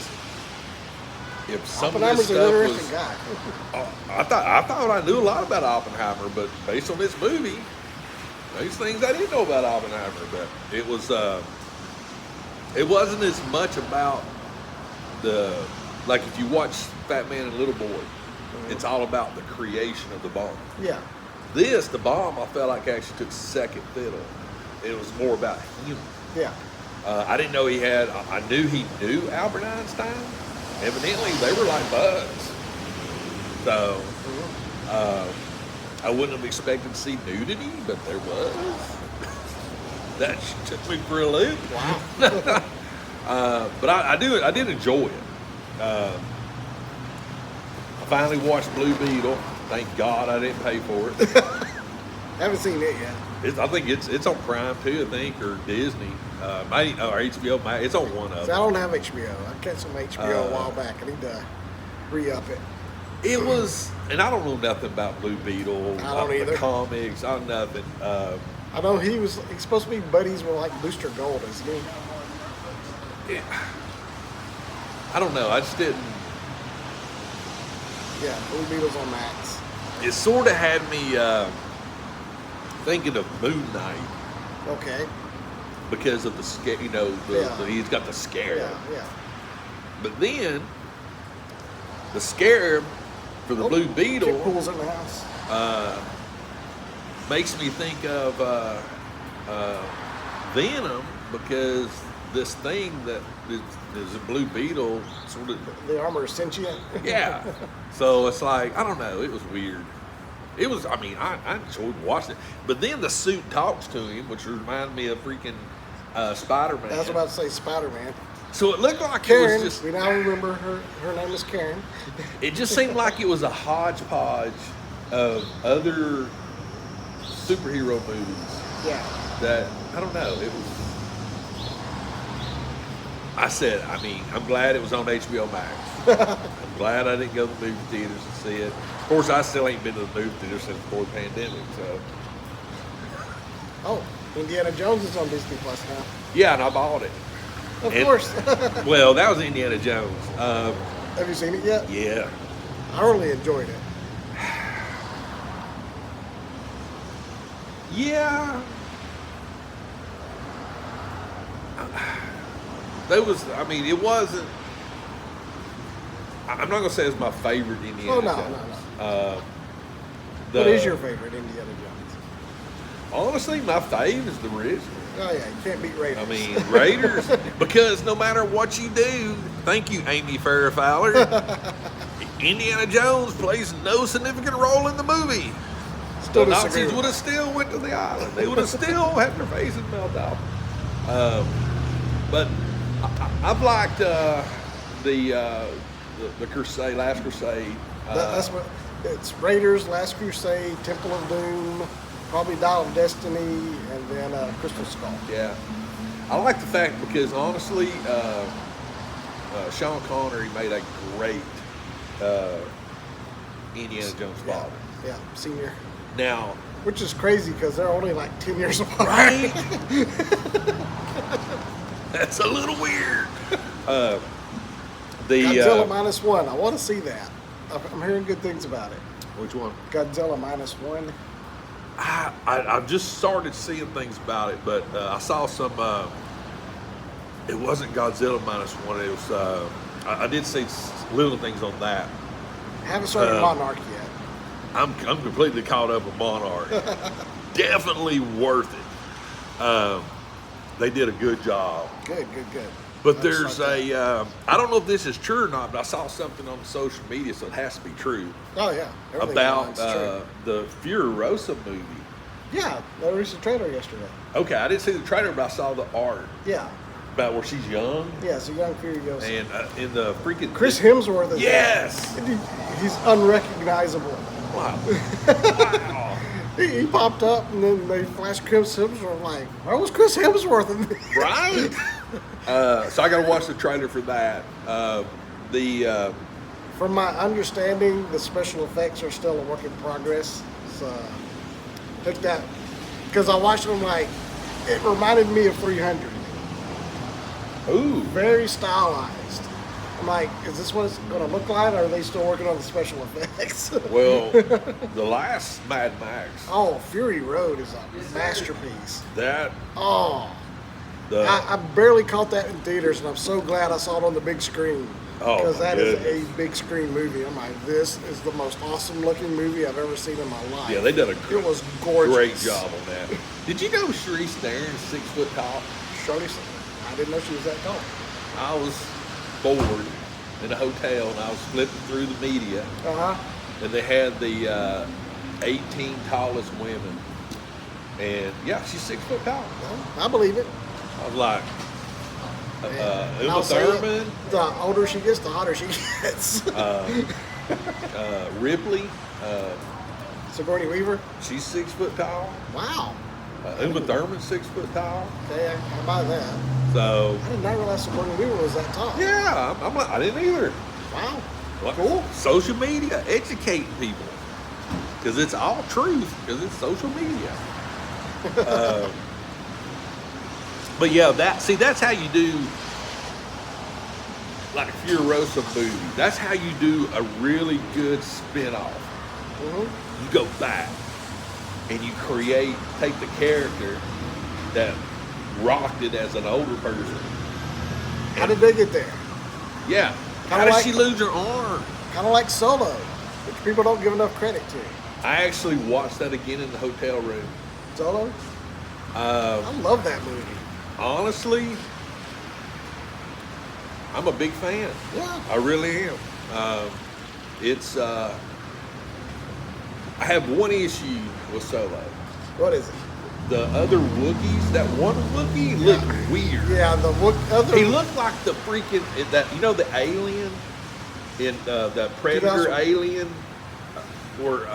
if some of this Oppenheimer's an stuff interesting was, guy. I thought I knew a lot about Oppenheimer, but based on this movie, there's things I didn't know about Oppenheimer. But it wasn't as much about like if you watch Fat Man and Little Boy, it's all about the creation of the bomb. Yeah. The bomb, I felt like actually took second fiddle. It was more about him. Yeah. I didn't know I knew he knew Albert Einstein. Evidently, they were like buds. So, I wouldn't have expected to see nudity, but there was. That took me for a loop. Wow. But I did enjoy it. I finally watched Blue Beetle. Thank God I didn't pay for it. Haven't seen it yet. I think it's on Prime too, I think, or Disney, or HBO Max. It's on one of So I them. don't have HBO. I catch some HBO a while back. I need to re-up it. It was, and I don't know nothing about Blue Beetle. I don't either. The comics, I don't nothing. I know he's supposed to be buddies with like Booster Gold, isn't he? I don't know. I just didn't. Yeah, Blue Beetle's on Max. It sort of had me thinking of Moon Knight Okay. because of the scare. He's got the scare. Yeah. But then the scare for the Blue Beetle Kid Pool's in the house. makes me think of Venom, because this thing that is a Blue Beetle sort of, The armor is sentient. yeah. So it's like, I don't know, it was weird. It was, I enjoyed watching it. But then the suit talks to him, which reminded me of freaking Spider-Man. I was about to say Spider-Man. So it looked like Karen, it was just, we now remember her name is Karen. it just seemed like it was a hodgepodge of other superhero movies Yeah. that, I don't know, it was, I'm glad it was on HBO Max. I'm glad I didn't go to the movie theaters and see it. Of course, I still ain't been to the movie theater since before the pandemic, so. Oh, Indiana Jones is on Disney Plus now. Yeah, and I bought it. Of And- course. Well, that was Indiana Jones. Have you seen it yet? Yeah. I really enjoyed it. Yeah. It wasn't. I'm not going to say it's my favorite Indiana Oh, no, Jones. no. The- What is your favorite Indiana Jones? Honestly, my fave is the original. Oh, yeah, you can't beat Raiders. I mean, Raiders, because no matter what you do, thank you, Amy Farrah Fowler, Indiana Jones plays no significant role in the movie. Still The disagree Nazis with would have still went to the island. They would have still had their faces melt off. But I've liked the Crusade, Last Crusade. That's what it's Raiders, Last Crusade, Temple of Doom, probably Dial of Destiny, and then Crystal Skull. Yeah. I like the fact because honestly, Sean Connery made a great Indiana Jones father. Yeah, senior. Now, Which is crazy because they're only like 10 years apart. right? That's a little weird. Godzilla -1. I want to see that. I'm hearing good things about it. Which one? Godzilla -1. I've just started seeing things about it, but I saw some. It wasn't Godzilla -1. It was. I did see little things on that. Haven't started Monarch yet. I'm completely caught up with Monarch. Definitely worth it. They did a good job. Good. But there's I don't know if this is true or not, but I saw something on social media, so it has to be true, Oh yeah. Everything about online's true. the Furiosa movie. Yeah, there was a trailer yesterday. Okay, I didn't see the trailer, but I saw the art Yeah. about where she's young Yeah, so Young Furiosa. and in the freaking Chris Hemsworth is Yes. He's unrecognizable. Wow. Wow. He popped up and then they flashed Chris Hemsworth. Like, where was Chris Hemsworth in this? Right. So I got to watch the trailer for that. From my understanding, the special effects are still a work in progress. So, look that, because I watched them, like, it reminded me of 300. Ooh. Very stylized. I'm like, is this what it's going to look like, or are they still working on the special effects? Well, the last Mad Max. Oh, Fury Road is a masterpiece. That Oh, the I barely caught that in theaters, and I'm so glad I saw it on the big screen. Oh, Because my that is goodness. a big screen movie. I'm like, this is the most awesome looking movie I've ever seen in my life. yeah, they did a It was gorgeous. great job on that. Did you know Charlize Theron's 6 foot tall? Charlize, I didn't know she was that tall. I was bored in a hotel and I was flipping through the media Uh huh. and they had the 18 tallest women. And yeah, she's 6 foot tall. I believe it. I was like, And Uma I'll say it, Thurman, the older she gets, the hotter she gets. Ripley, Sigourney Weaver. she's 6 foot tall. Wow. Uma Thurman's 6 foot tall. Okay, I buy that. So I did not realize Sigourney Weaver was that tall. yeah, I'm like, I didn't either. Wow. Like, Cool. Social media, educating people. Because it's all truth, because it's social media. But yeah, that's how you do, like a Furiosa movie. That's how you do a really good spin-off. Mm-hmm. You go back and you take the character that rocked it as an older person. How did they get there? Yeah. How Kinda did like- she lose her arm? Kind of like Solo, which people don't give enough credit to. I actually watched that again in the hotel room. Solo? I love that movie. Honestly, I'm a big fan. Yeah. I really am. I have one issue with Solo. What is it? The other Wookiees, that one Wookiee looked weird. Yeah, the other. He looked like the freaking the alien in the Predator 2000. alien, where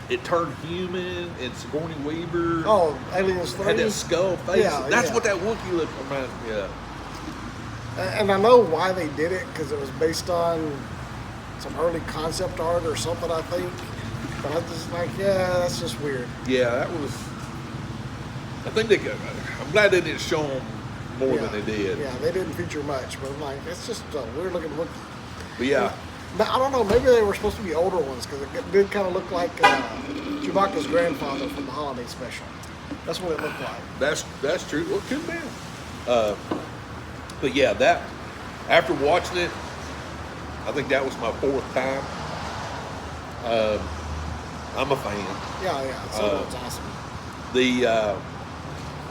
it turned human and Sigourney Weaver Oh, Aliens 3. had that skull face. Yeah, That's yeah. what that Wookiee look reminds me of. And I know why they did it, because it was based on some early concept art or something, I think. But I was just like, yeah, that's just weird. Yeah, that was. I think I'm glad they didn't show them more Yeah. than they did. Yeah, they didn't feature much, but I'm like, it's just a weird looking Wookiee. But yeah, But I don't know, maybe they were supposed to be older ones, because it did kind of look like Chewbacca's grandfather from the holiday special. That's what it looked like. that's true. Well, it could be. But yeah, that after watching it, I think that was my 4th time. I'm a fan. Yeah, Solo's awesome.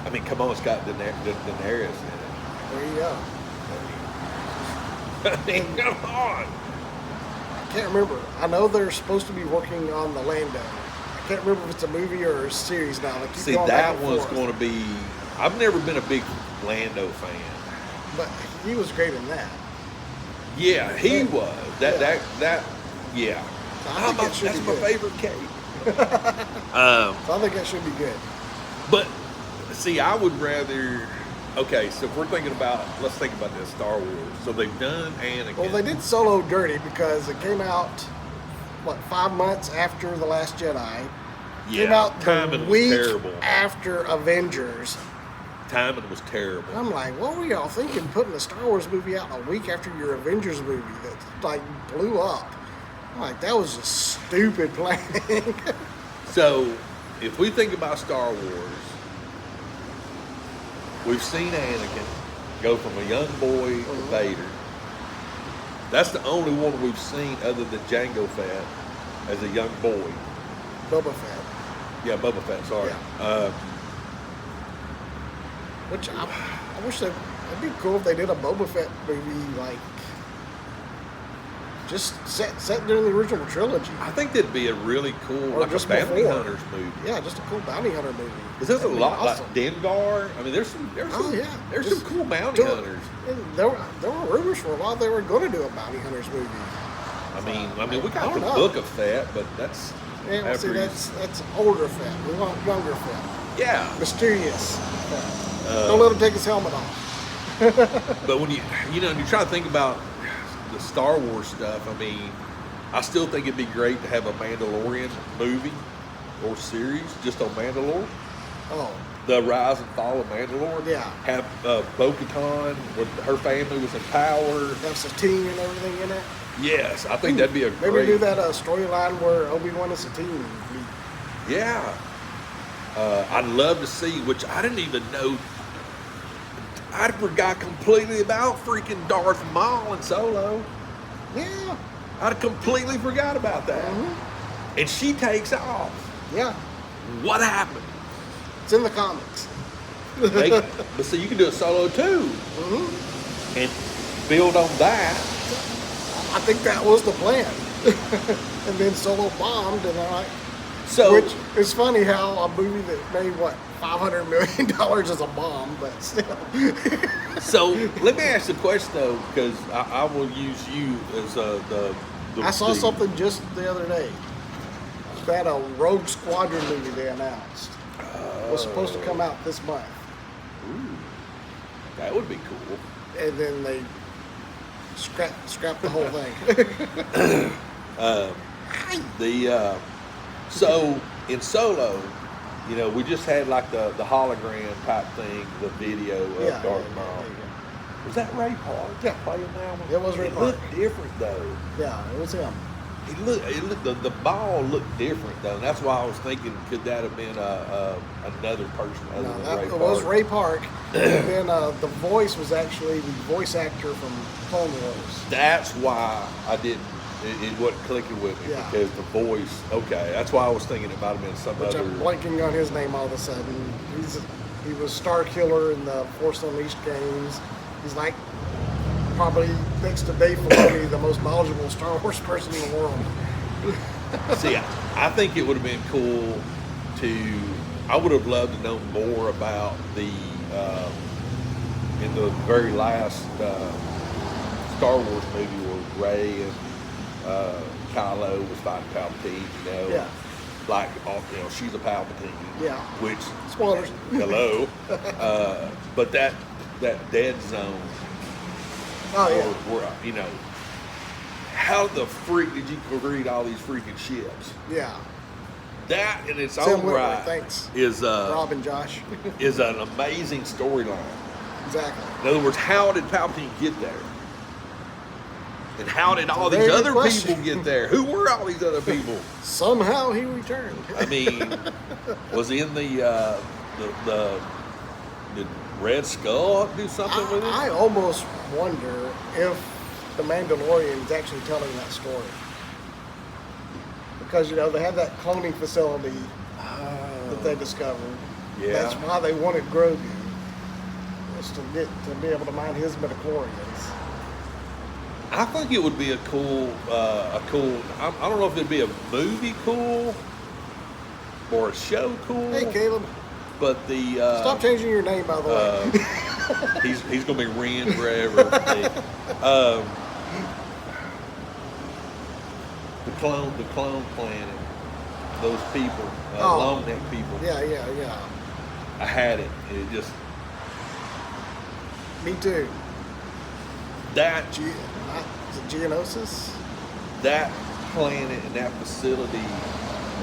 I mean, come on, it's got Daenerys in There you go. it. I mean, come on. I can't remember. I know they're supposed to be working on the Lando. I can't remember if it's a movie or a series now. They keep See, going back that and one's forth. going to be. I've never been a big Lando fan. But he was great in that. Yeah, he Yeah. was. Yeah. I think it should That's be my good. favorite cake. So I think that should be good. But see, I would rather. Okay, so if we're thinking about, let's think about this, Star Wars. So they've done Anakin. Well, they did Solo dirty because it came out, what, 5 months after The Last Jedi. Yeah, Came out the timing was week terrible. after Avengers. Timing was terrible. I'm like, what were y'all thinking putting a Star Wars movie out a week after your Avengers movie that like blew up? I'm like, that was just stupid planning. So, if we think about Star Wars, we've seen Anakin go from a young boy to Vader. That's the only one we've seen other than Jango Fett as a young boy. Boba Fett. Yeah, Boba Fett, sorry. Yeah. Which I wish it'd be cool if they did a Boba Fett movie, like, just set during the original trilogy. I think that'd be a really cool, Or like just a bounty before. hunters movie. Yeah, just a cool bounty hunter movie. Because there's a That'd be lot awesome. like Dengar. I mean, there's some Just cool bounty do it. hunters. And there were rumors for a while they were going to do a bounty hunters movie. I mean, we I got the don't know. book of Fett, but that's Yeah, well, see, after he's- that's older Fett. We want younger Fett. yeah. Mysterious Fett. Don't let him take his helmet off. But when you try to think about the Star Wars stuff, I mean, I still think it'd be great to have a Mandalorian movie or series just on Mandalore. Oh, The Rise and Fall of Mandalore. Yeah. Have Bo-Katan, with her family was in power. have Satine and everything in it. Yes, I think that'd be a Maybe great. do that storyline where Obi-Wan and Satine meet. Yeah. I'd love to see, which I didn't even know. I forgot completely about freaking Darth Maul and Solo. Yeah, I completely forgot about that. And she takes off. yeah. What happened? It's in the comics. But see, you can do a Solo too. And build on that. I think that was the plan. And then Solo bombed, and they're like, So, which is funny how a movie that made what $500 million is a bomb, but still. so let me ask the question though, because I will use you as the I saw the- something just the other day. That a Rogue Squadron movie they announced was supposed to come out this month, Ooh, that would be cool. and then they scrapped the whole thing. So in Solo, we just had like the hologram type thing, the video of Yeah, Darth yeah, Maul. yeah, Was that Ray Park? Yeah. Playing that one? It was Ray It Park. looked different though. Yeah, it was him. It looked the ball looked different though. And that's why I was thinking, could that have been another person other No, than that Ray it Park? was Ray Park. And then the voice was actually the voice actor from Clone Wars. That's why I didn't. It wasn't clicking with me Yeah. because the voice. Okay, that's why I was thinking it might have been some Which other. I'm blanking on his name all of a sudden. He was Star Killer in the Force Unleashed games. He's like probably next to Dave Filoni, the most knowledgeable Star Wars person in the world. See, I think it would have been cool to. I would have loved to know more about the in the very last Star Wars movie where Rey and Kylo was fighting Palpatine. Yeah. Like she's a Palpatine. Yeah. Which Spoilers. hello, but that dead zone. Oh yeah. Or, how the freak did you read all these freaking ships? Yeah. That in its Sam own Witwer, right thanks. is Rob and Josh. is an amazing storyline. Exactly. In other words, how did Palpatine get there? And how did all Very these good other question. people get there? Who were all these other people? Somehow he returned. I mean, was he in the did Red Skull do something with it? I almost wonder if the Mandalorian is actually telling that story. Because, they had that cloning facility that they discovered. Yeah. That's why they wanted Grogu, was to be able to mine his midichlorians. I think it would be a cool. I don't know if it'd be a movie cool or a show cool. Hey, Caleb, But the stop changing your name, by the way. he's gonna be Ren forever. The clone planet. Those people, long neck people. Yeah. I had it. And it just Me too. That Is it Geonosis? that planet and that facility,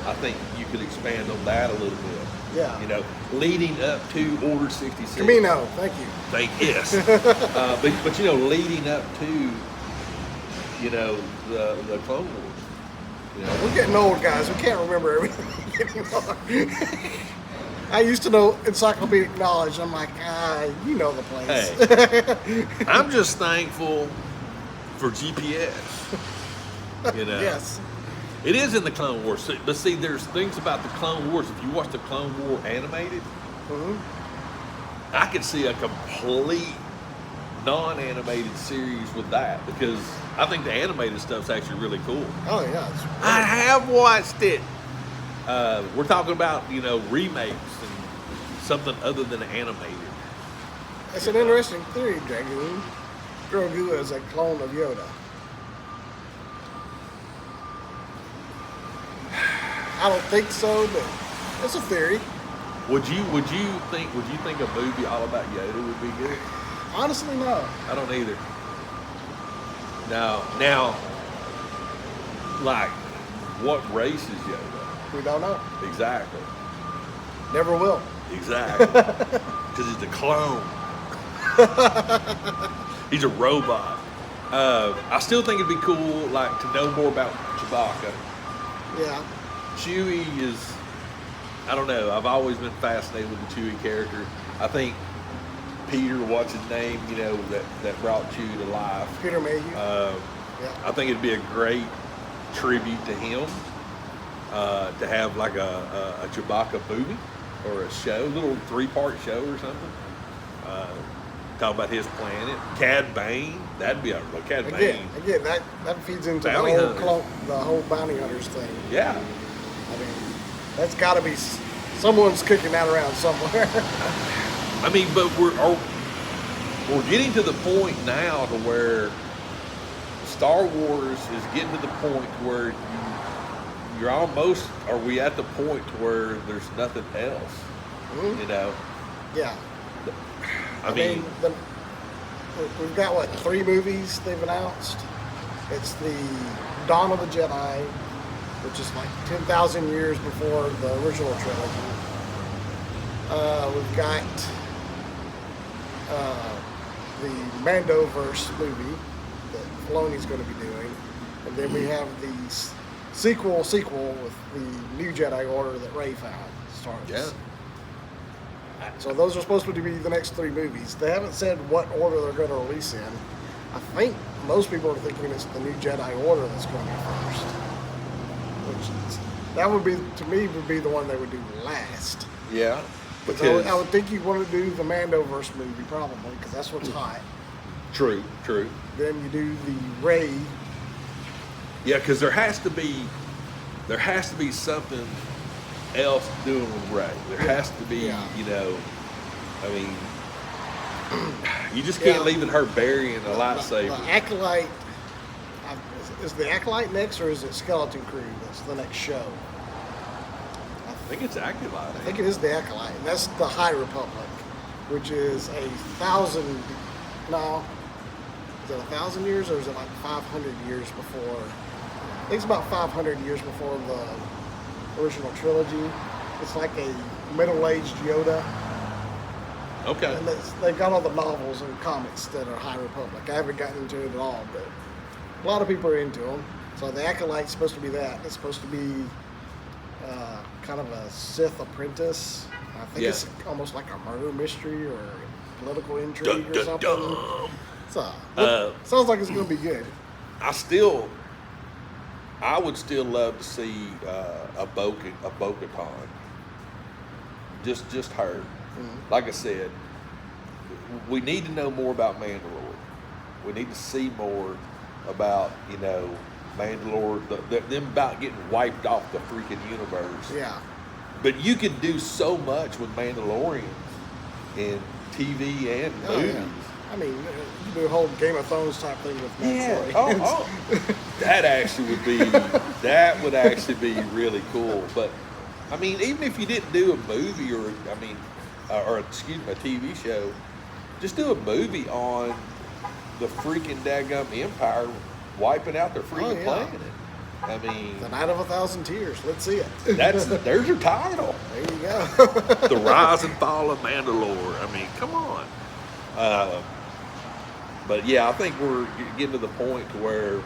I think you could expand on that a little bit. Yeah. You know, leading up to Order 66. Camino, thank you. Yes. But you know, leading up to, you know, the Clone Wars. You know, We're getting old, guys. We can't remember everything anymore. I used to know encyclopedic knowledge. I'm like, you know the place. Hey, I'm just thankful for GPS. You know. Yes. It is in the Clone Wars, but see, there's things about the Clone Wars. If you watch the Clone War animated, I could see a complete non-animated series with that because I think the animated stuff's actually really cool. Oh yeah. I have watched it. We're talking about, you know, remakes and something other than animated. That's an interesting theory, Dragoon. Grogu is a clone of Yoda. I don't think so, but it's a theory. Would you think a movie all about Yoda would be good? Honestly, no. I don't either. Now, like, what race is Yoda? We don't know. Exactly. Never will. Exactly. Because he's a clone. He's a robot. I still think it'd be cool, like, to know more about Chewbacca. Yeah. Chewie is, I don't know, I've always been fascinated with the Chewie character. I think Peter, what's his name, you know, that brought Chewie to life. Peter Mayhew. Yeah. I think it'd be a great tribute to him to have like a Chewbacca movie or a show, a little 3-part show or something. Talk about his planet. Cad Bane, that'd be a Cad Bane. Again, that feeds into Bounty the whole bounty hunters thing. Yeah. I mean, that's got to be someone's kicking that around somewhere. I mean, but we're getting to the point now to where Star Wars is getting to the point where you're almost, are we at the point where there's nothing else? Mm-hmm. You know? Yeah. I mean we've got, 3 movies they've announced. It's the Dawn of the Jedi, which is like 10,000 years before the original trilogy. We've got the Mandoverse movie that Filoni's going to be doing. And then we have the sequel with the New Jedi Order that Rey found. Starts. Yeah. So those are supposed to be the next 3 movies. They haven't said what order they're going to release in. I think most people are thinking it's the New Jedi Order that's going to be first. That would be, to me, would be the one they would do last. Yeah. Because I would think you'd want to do the Mandoverse movie probably, because that's what's hot. True. Then you do the Rey. Yeah, because there has to be something else doing with Rey. There has to be, you know, I mean, you just can't leave it her burying a lightsaber. The Acolyte, is the Acolyte next, or is it Skeleton Crew? That's the next show. I think it's Acolyte. I think it is the Acolyte, and that's the High Republic, which is 1,000. No, is it 1,000 years, or is it like 500 years before? I think it's about 500 years before the original trilogy. It's like a middle-aged Yoda. Okay. And they've got all the novels and comics that are High Republic. I haven't gotten into it at all, but a lot of people are into them. So the Acolyte's supposed to be that. It's supposed to be kind of a Sith apprentice. I think it's almost like a murder mystery or political intrigue or something. So, sounds like it's going to be good. I would still love to see a Bo-Katan. Just her. Mm-hmm. Like I said, we need to know more about Mandalore. We need to see more about, you know, Mandalore, them about getting wiped off the freaking universe. Yeah. But you can do so much with Mandalorians in TV and movies. Yeah. I mean, you can do a whole Game of Thrones type thing with Mandalorians. Oh. That would actually be really cool. But I mean, even if you didn't do a movie or a TV show, Just do a movie on the freaking daggum Empire wiping out their freaking planet. I mean, The Night of 1,000 Tears. Let's see it. there's your title. There you go. The Rise and Fall of Mandalore. I mean, come on. But yeah, I think we're getting to the point to where,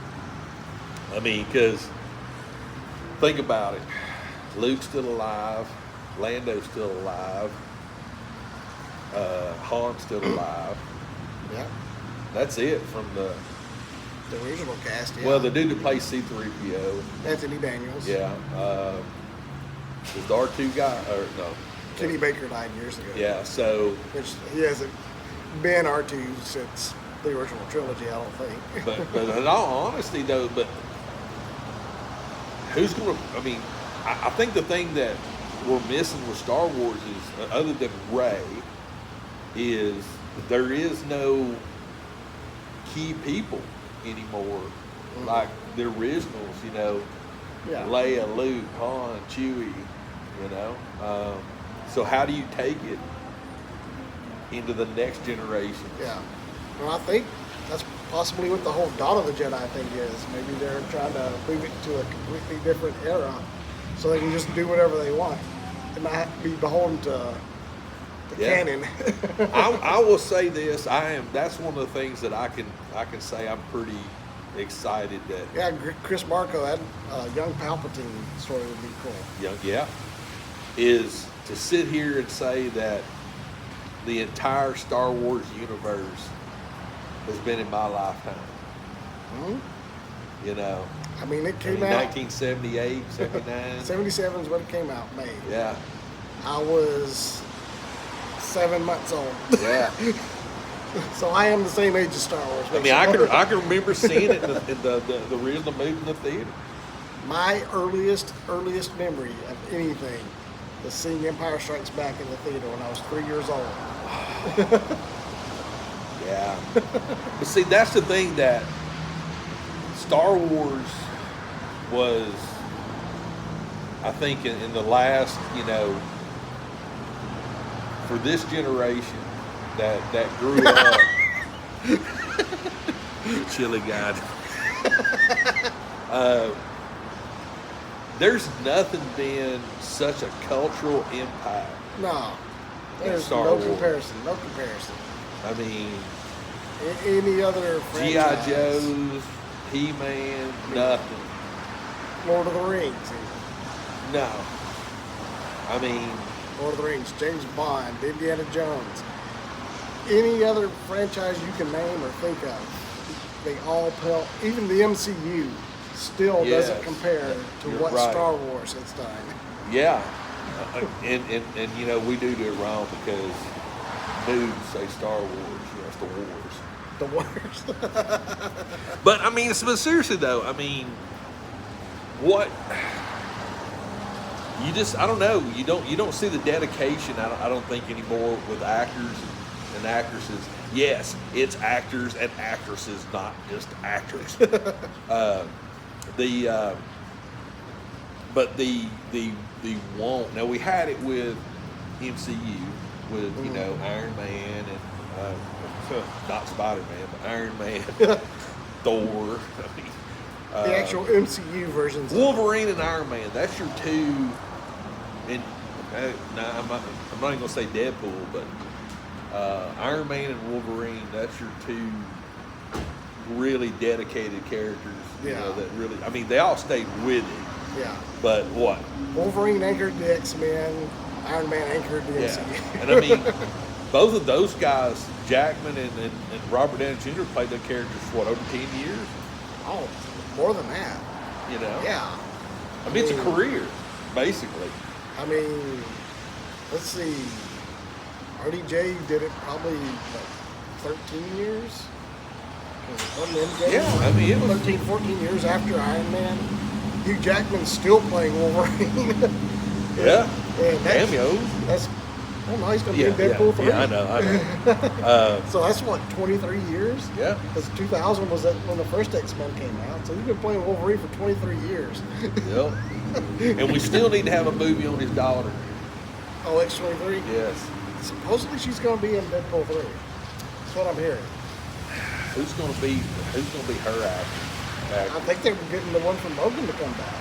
I mean, because think about it. Luke's still alive. Lando's still alive. Han's still alive. Yeah. That's it from the original cast, yeah. Well, the dude that plays C-3PO. Anthony Daniels. Yeah. Was the R2 guy? Or no. Kenny Baker died years ago. Yeah, so. Which he hasn't been R2 since the original trilogy, I don't think. but in all honesty, though, but who's going to, I mean, I think the thing that we're missing with Star Wars is, other than Rey, is there is no key people anymore, like the originals, you know, Yeah. Leia, Luke, Han, Chewie, you know. So how do you take it into the next generation? Yeah. Well, I think that's possibly what the whole Dawn of the Jedi thing is. Maybe they're trying to move it to a completely different era so they can just do whatever they want and not have to be beholden to the canon. I will say this, that's one of the things that I can say I'm pretty excited that. Yeah, Chris Marco, that young Palpatine story would be cool. Yeah, is to sit here and say that the entire Star Wars universe has been in my lifetime. Mm-hmm. You know. I mean, it came out 1978, 79. 77 is when it came out, May. Yeah. I was 7 months old. Yeah. So I am the same age as Star Wars. I mean, I can remember seeing it in the original movie in the theater. My earliest memory of anything is seeing Empire Strikes Back in the theater when I was 3 years old. Yeah. But see, that's the thing, that Star Wars was, I think, in the last, you know, for this generation that grew up. Chili God. There's nothing been such a cultural impact. No. There's Star no Wars. comparison. No comparison. I mean, Any other franchise. G.I. Joe's, He-Man, nothing. Lord of the Rings. Even. No. I mean, Lord of the Rings, James Bond, Indiana Jones. Any other franchise you can name or think of, they all pale. Even the MCU still doesn't compare to you're what right. Star Wars has done. Yeah. And you know, we do it wrong because dudes say Star Wars, you know, it's the wars. The worst. But I mean, but seriously though, I mean, what you just, I don't know, you don't see the dedication, I don't think anymore with actors and actresses. Yes, it's actors and actresses, not just actors. But the want. Now we had it with MCU with you know Iron Man and not Spider-Man, but Iron Man, Thor. I mean, The actual MCU versions. Wolverine and Iron Man. That's your two. And I'm not even gonna say Deadpool, but Iron Man and Wolverine. That's your two really dedicated characters. You know, that really. I mean, they all stayed with it. Yeah. But what? Wolverine anchored the X-Men. Iron Man anchored the MCU. And I mean, both of those guys, Jackman and Robert Downey Jr. played their characters for what, over 10 years? Oh, more than that. You know? Yeah. I mean, it's a career, basically. I mean, let's see. RDJ did it probably, 13 years? Yeah, I mean, it was 13, 14 years after Iron Man. Hugh Jackman's still playing Wolverine. Yeah. And Cameos. That's, oh no, he's going to be in Deadpool 3. Yeah, I know. So that's what, 23 years? Yeah. Because 2000 was when the first X-Men came out. So he's been playing Wolverine for 23 years. Yep. And we still need to have a movie on his daughter. Oh, X-23? Yes. Supposedly she's going to be in Deadpool 3. That's what I'm hearing. Who's gonna be her actor? I think they were getting the one from Logan to come back.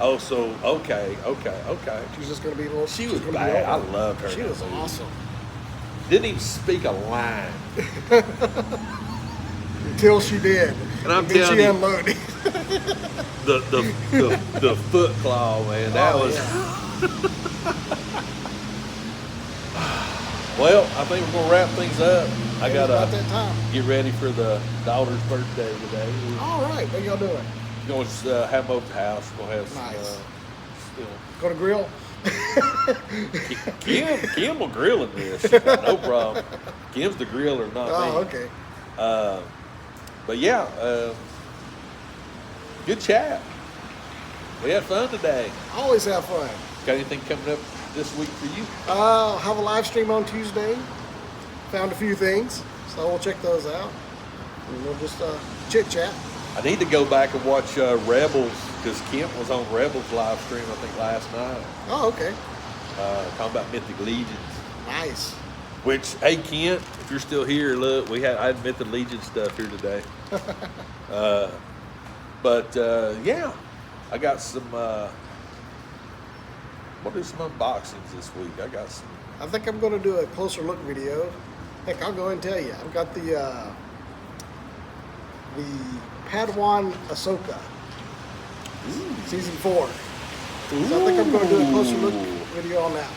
Oh, so okay. She's just going to be a little. She she's was gonna be bad. I older. loved her. She in that was movie. awesome. Didn't even speak a line. Until she did. And I'm then telling she you- unloaded. The foot claw, man. That Oh, was. yeah. Well, I think we're gonna wrap things up. I It was about gotta that time. get ready for the daughter's birthday today. All right, what y'all doing? We're going to have them over the house. We're gonna have some. Nice. You Going to grill? know, Kim will grill in this. She got no problem. Kim's the griller, not me. Oh, okay. But yeah, good chat. We had fun today. Always have fun. Got anything coming up this week for you? I'll have a live stream on Tuesday. Found a few things, so we'll check those out. And we'll just chit chat. I need to go back and watch Rebels because Kent was on Rebels live stream I think last night. Oh, okay. Talking about Mythic Legions. Nice. Which, hey Kent, if you're still here, look, I had Mythic Legion stuff here today. Yeah, I got some. We'll do some unboxings this week. I got some. I think I'm going to do a closer look video. Heck, I'll go ahead and tell you. I've got the Padawan Ahsoka, season 4. So I think I'm going to do a closer look video on that.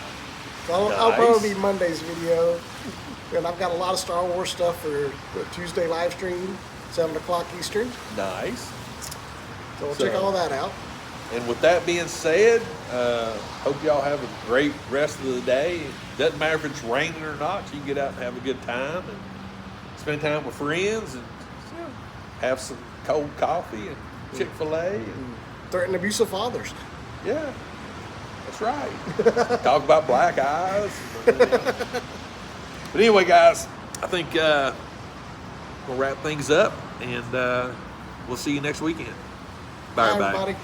So I'll Nice. probably be Monday's video. And I've got a lot of Star Wars stuff for the Tuesday live stream, 7 o'clock Eastern. Nice. So we'll check all that out. And with that being said, hope y'all have a great rest of the day. Doesn't matter if it's raining or not. You can get out and have a good time and spend time with friends and have some cold coffee and Chick-fil-A. And, Threaten abusive fathers. yeah, that's right. Talk about black eyes. But anyway, guys, I think we'll wrap things up and we'll see you next weekend. Bye, Bye, everybody. everybody.